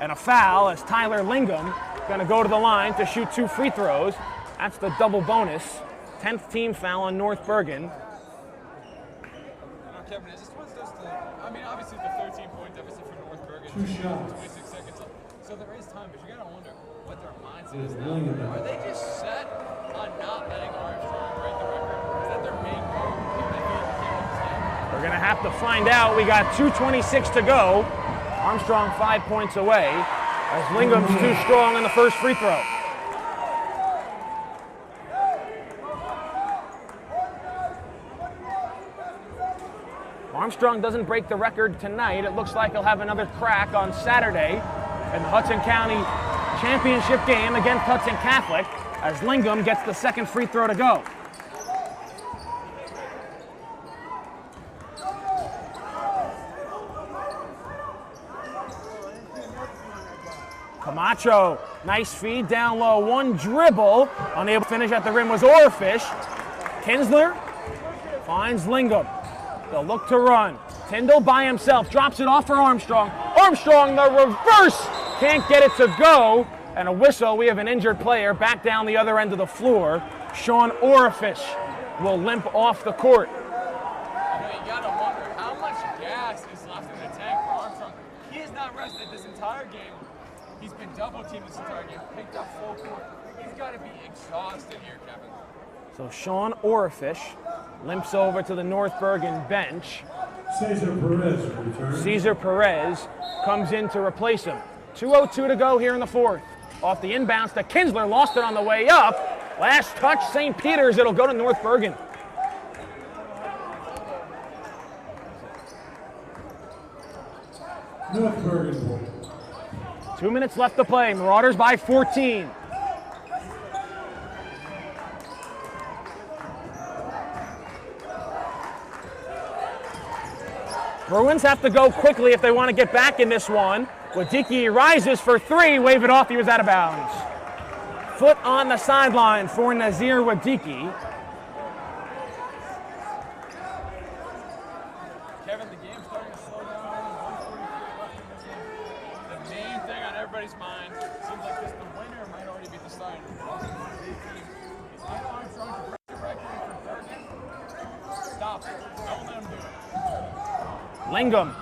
S12: And a foul as Tyler Lingham gonna go to the line to shoot 2 free throws. That's the double bonus. 10th team foul on North Bergen.
S5: Kevin, is this one just I mean, obviously the 13-point deficit for North Bergen.
S17: 2 shots.
S5: 26 seconds left. So there is time, but you gotta wonder what their mindset is now. Are they just set on not letting Armstrong break the record? Is that their main goal? If they feel they can't understand?
S12: We're gonna have to find out. We got 2:26 to go. Armstrong 5 points away as Lingham's too strong on the first free throw. Armstrong doesn't break the record tonight. It looks like he'll have another crack on Saturday in the Hudson County Championship game against Hudson Catholic as Lingham gets the second free throw to go. Camacho, nice feed down low, one dribble. Unable to finish at the rim was Orfish. Kinsler finds Lingham. They'll look to run. Tyndall by himself, drops it off for Armstrong. Armstrong, the reverse, can't get it to go. And a whistle, we have an injured player back down the other end of the floor. Sean Orfish will limp off the court.
S5: You gotta wonder how much gas is left in the tank for Armstrong. He has not rested this entire game. He's been double-teamed this entire game, picked up full court. He's got to be exhausted here, Kevin.
S12: So Sean Orfish limps over to the North Bergen bench.
S17: Cesar Perez returns.
S12: Cesar Perez comes in to replace him. 2:02 to go here in the 4th. Off the inbounds to Kinsler, lost it on the way up. Last touch, St. Peter's, it'll go to North Bergen.
S17: North Bergen.
S12: 2 minutes left to play. Marauders by 14. Bruins have to go quickly if they want to get back in this one. Wadicki rises for 3. Wave it off. He was out of bounds. Foot on the sideline for Nazir Wadicki.
S5: Kevin, the game's starting to slow down. 1:43 left in this game. The main thing on everybody's mind seems like just the winner might already be decided. Is Armstrong to break the record for Bergen? Stop it. Don't let him do it.
S12: Lingham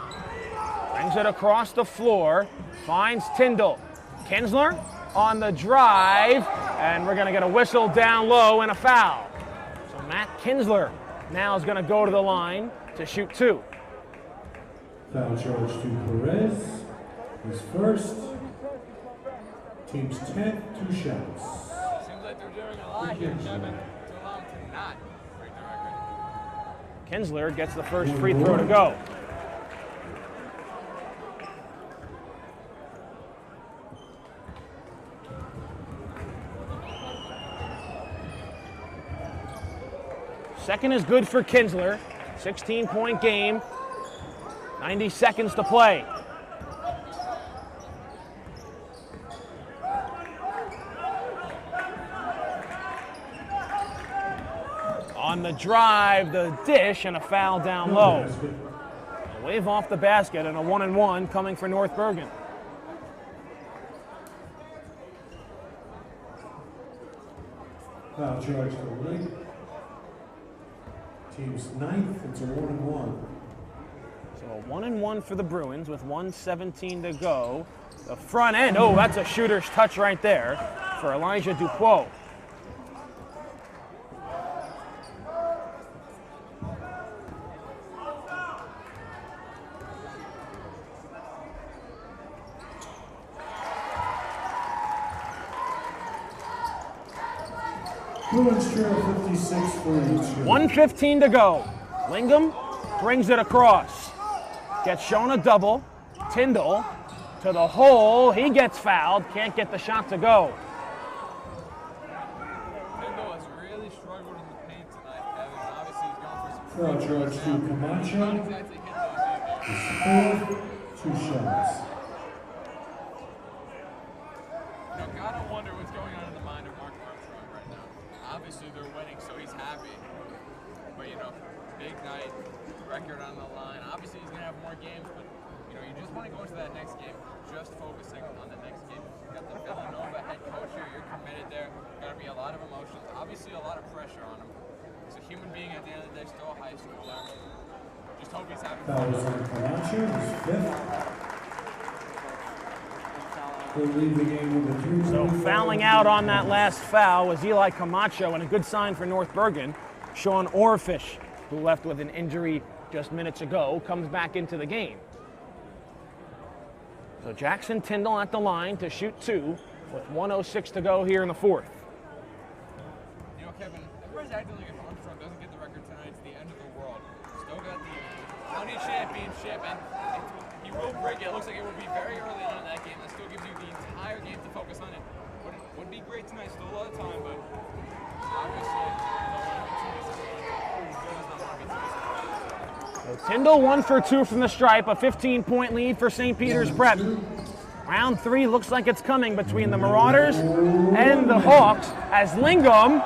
S12: brings it across the floor, finds Tyndall. Kinsler on the drive, and we're going to get a whistle down low and a foul. So Matt Kinsler now is going to go to the line to shoot 2.
S17: Foul charge to Perez. His first. Team's 10th, 2 shots.
S5: Seems like they're doing a lot here, Kevin, to allow him to not break the record.
S12: Kinsler gets the first free throw to go. Second is good for Kinsler. 16-point game. 90 seconds to play. On the drive, the dish, and a foul down low. A wave off the basket and a 1-and-1 coming for North Bergen.
S17: Foul charge to Lake. Team's 9th, it's a 1-and-1.
S12: So a 1-and-1 for the Bruins with 1:17 to go. The front end, oh, that's a shooter's touch right there for Elijah Dupuis.
S17: Bruins trail 56 for each.
S12: 1:15 to go. Lingham brings it across. Gets shown a double. Tyndall to the hole. He gets fouled. Can't get the shot to go.
S5: Tyndall has really struggled in the paint tonight, Kevin. Obviously, he's going for some
S17: Foul charge to Camacho.
S5: Not exactly hitting those
S17: His fourth, 2 shots.
S5: You know, gotta wonder what's going on in the mind of Mark Armstrong right now. Obviously, they're winning, so he's happy. But, you know, big night, record on the line. Obviously, he's going to have more games, but, you know, you just want to go into that next game just focusing on the next game. You got the Villanova head coach here. You're committed there. Got to be a lot of emotions. Obviously, a lot of pressure on him. He's a human being at the end of the day, still a high schooler. Just hope he's having fun.
S17: Foul is on Camacho, his 5th. Will leave the game with a 3.
S12: So fouling out on that last foul was Eli Camacho, and a good sign for North Bergen. Sean Orfish, who left with an injury just minutes ago, comes back into the game. So Jackson Tyndall at the line to shoot 2 with 1:06 to go here in the 4th.
S5: You know, Kevin, everybody's acting like if Armstrong doesn't get the record tonight, it's the end of the world. Still got the county championship, and he will break it. It looks like it will be very early on in that game. That still gives you the entire game to focus on it. Would be great tonight, still a lot of time, but obviously,
S12: Tyndall 1 for 2 from the stripe, a 15-point lead for St. Peter's Prep. Round 3 looks like it's coming between the Marauders and the Hawks as Lingham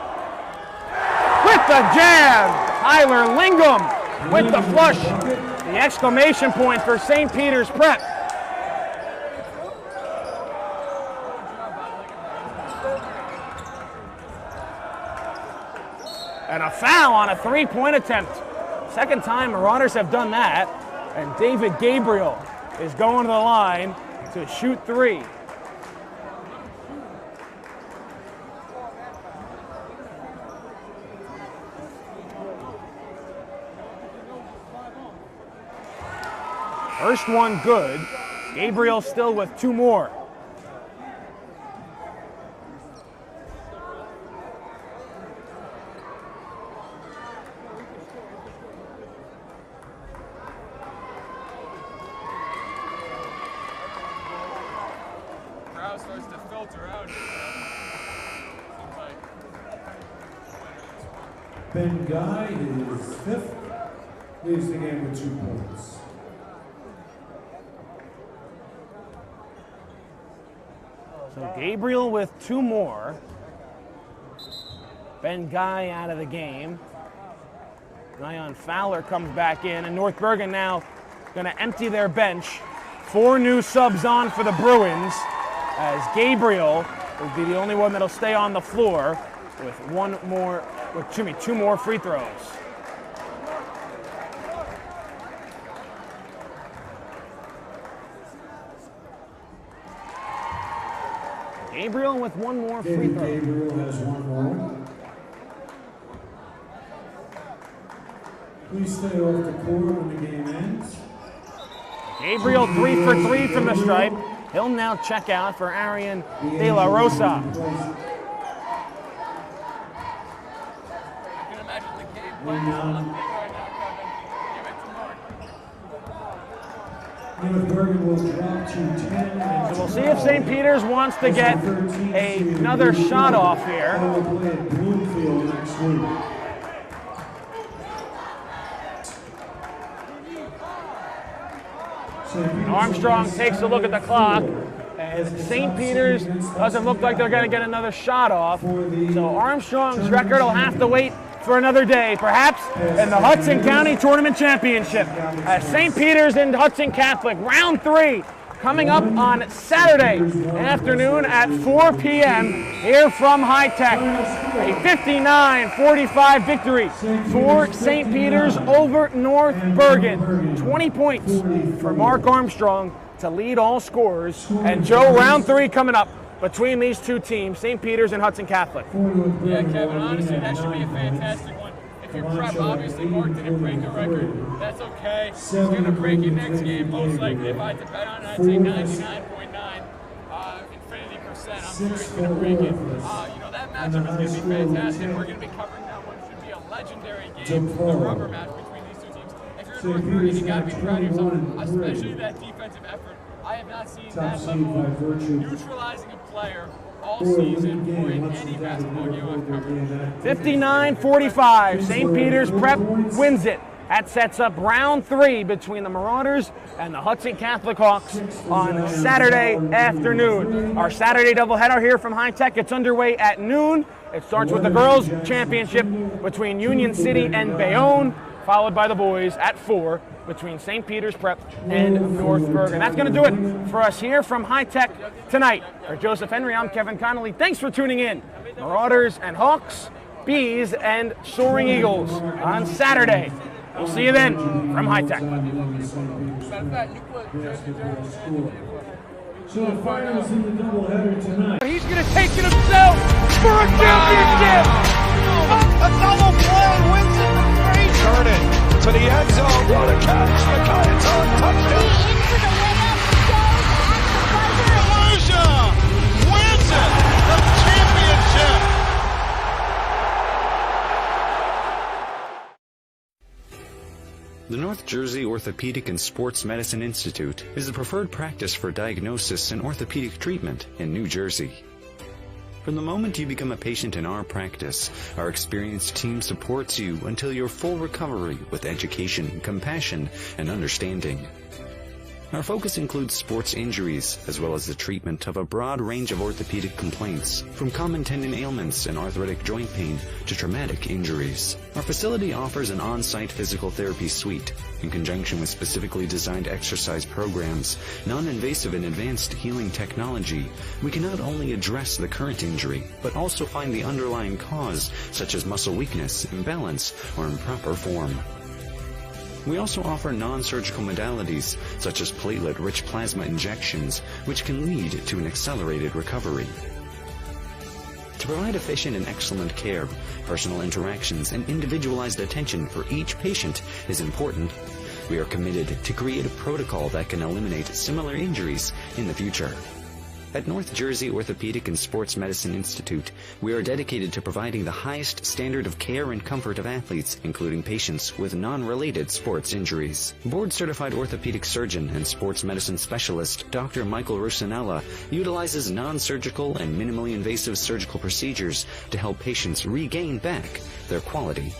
S12: with the jam. Tyler Lingham with the flush. The exclamation point for St. Peter's Prep. And a foul on a 3-point attempt. Second time Marauders have done that. And David Gabriel is going to the line to shoot 3. First one good. Gabriel still with 2 more.
S5: crowd starts to filter out here.
S17: Ben Guy is 5th, leaves the game with 2 points.
S12: So Gabriel with 2 more. Ben Guy out of the game. Ryan Fowler comes back in, and North Bergen now going to empty their bench. 4 new subs on for the Bruins, as Gabriel will be the only one that'll stay on the floor with 2 more free throws. Gabriel with 1 more free throw.
S17: Gabriel has 1 more. Please stay off the court when the game ends.
S12: Gabriel 3 for 3 from the stripe. He'll now check out for Arian De La Rosa.
S17: North Bergen will drop to 10.
S12: So we'll see if St. Peter's wants to get another shot off here.
S17: We'll play at Bloomfield next week.
S12: Armstrong takes a look at the clock, and St. Peter's doesn't look like they're going to get another shot off. So Armstrong's record will have to wait for another day, perhaps in the Hudson County Tournament Championship. St. Peter's and Hudson Catholic, round 3, coming up on Saturday afternoon at 4 p.m. here from High Tech. A 59-45 victory for St. Peter's over North Bergen. 20 points for Mark Armstrong to lead all scorers. And Joe, round 3 coming up between these 2 teams, St. Peter's and Hudson Catholic.
S5: Yeah, Kevin, honestly, that should be a fantastic one. If your prep, obviously, Mark didn't break the record, that's okay. He's going to break it next game, most likely. If I had to bet on it, I'd say 99.9 infinity %. I'm sure he's going to break it. You know, that matchup is going to be fantastic. We're going to be covering that one. Should be a legendary game, the rubber match between these two teams. If you're North Bergen, you got to be proud of yourself, especially that defensive effort. I have not seen that level of neutralizing a player all season or in any basketball game I've covered.
S12: 59-45, St. Peter's Prep wins it. That sets up round 3 between the Marauders and the Hudson Catholic Hawks on Saturday afternoon. Our Saturday doubleheader here from High Tech gets underway at noon. It starts with the girls' championship between Union City and Bayonne, followed by the boys at 4 between St. Peter's Prep and North Bergen. That's going to do it for us here from High Tech tonight. For Joseph Henry, I'm Kevin Connolly. Thanks for tuning in. Marauders and Hawks, Bees and Soaring Eagles on Saturday. We'll see you then from High Tech.
S17: So the finals in the doubleheader tonight.
S1: He's going to take it himself for a championship. A double play wins it for three. Bergen to the end zone. What a catch. McKay, touchdown. Elijah wins it. The championship.
S6: The North Jersey Orthopedic and Sports Medicine Institute is the preferred practice for diagnosis and orthopedic treatment in New Jersey. From the moment you become a patient in our practice, our experienced team supports you until your full recovery with education, compassion, and understanding. Our focus includes sports injuries, as well as the treatment of a broad range of orthopedic complaints, from common tendon ailments and arthritic joint pain to traumatic injuries. Our facility offers an on-site physical therapy suite, in conjunction with specifically designed exercise programs, non-invasive and advanced healing technology. We can not only address the current injury, but also find the underlying cause, such as muscle weakness, imbalance, or improper form. We also offer non-surgical modalities, such as platelet-rich plasma injections, which can lead to an accelerated recovery. To provide efficient and excellent care, personal interactions and individualized attention for each patient is important. We are committed to create a protocol that can eliminate similar injuries in the future. At North Jersey Orthopedic and Sports Medicine Institute, we are dedicated to providing the highest standard of care and comfort of athletes, including patients with non-related sports injuries. Board-certified orthopedic surgeon and sports medicine specialist Dr. Michael Rusinella utilizes non-surgical and minimally invasive surgical procedures to help patients regain back their quality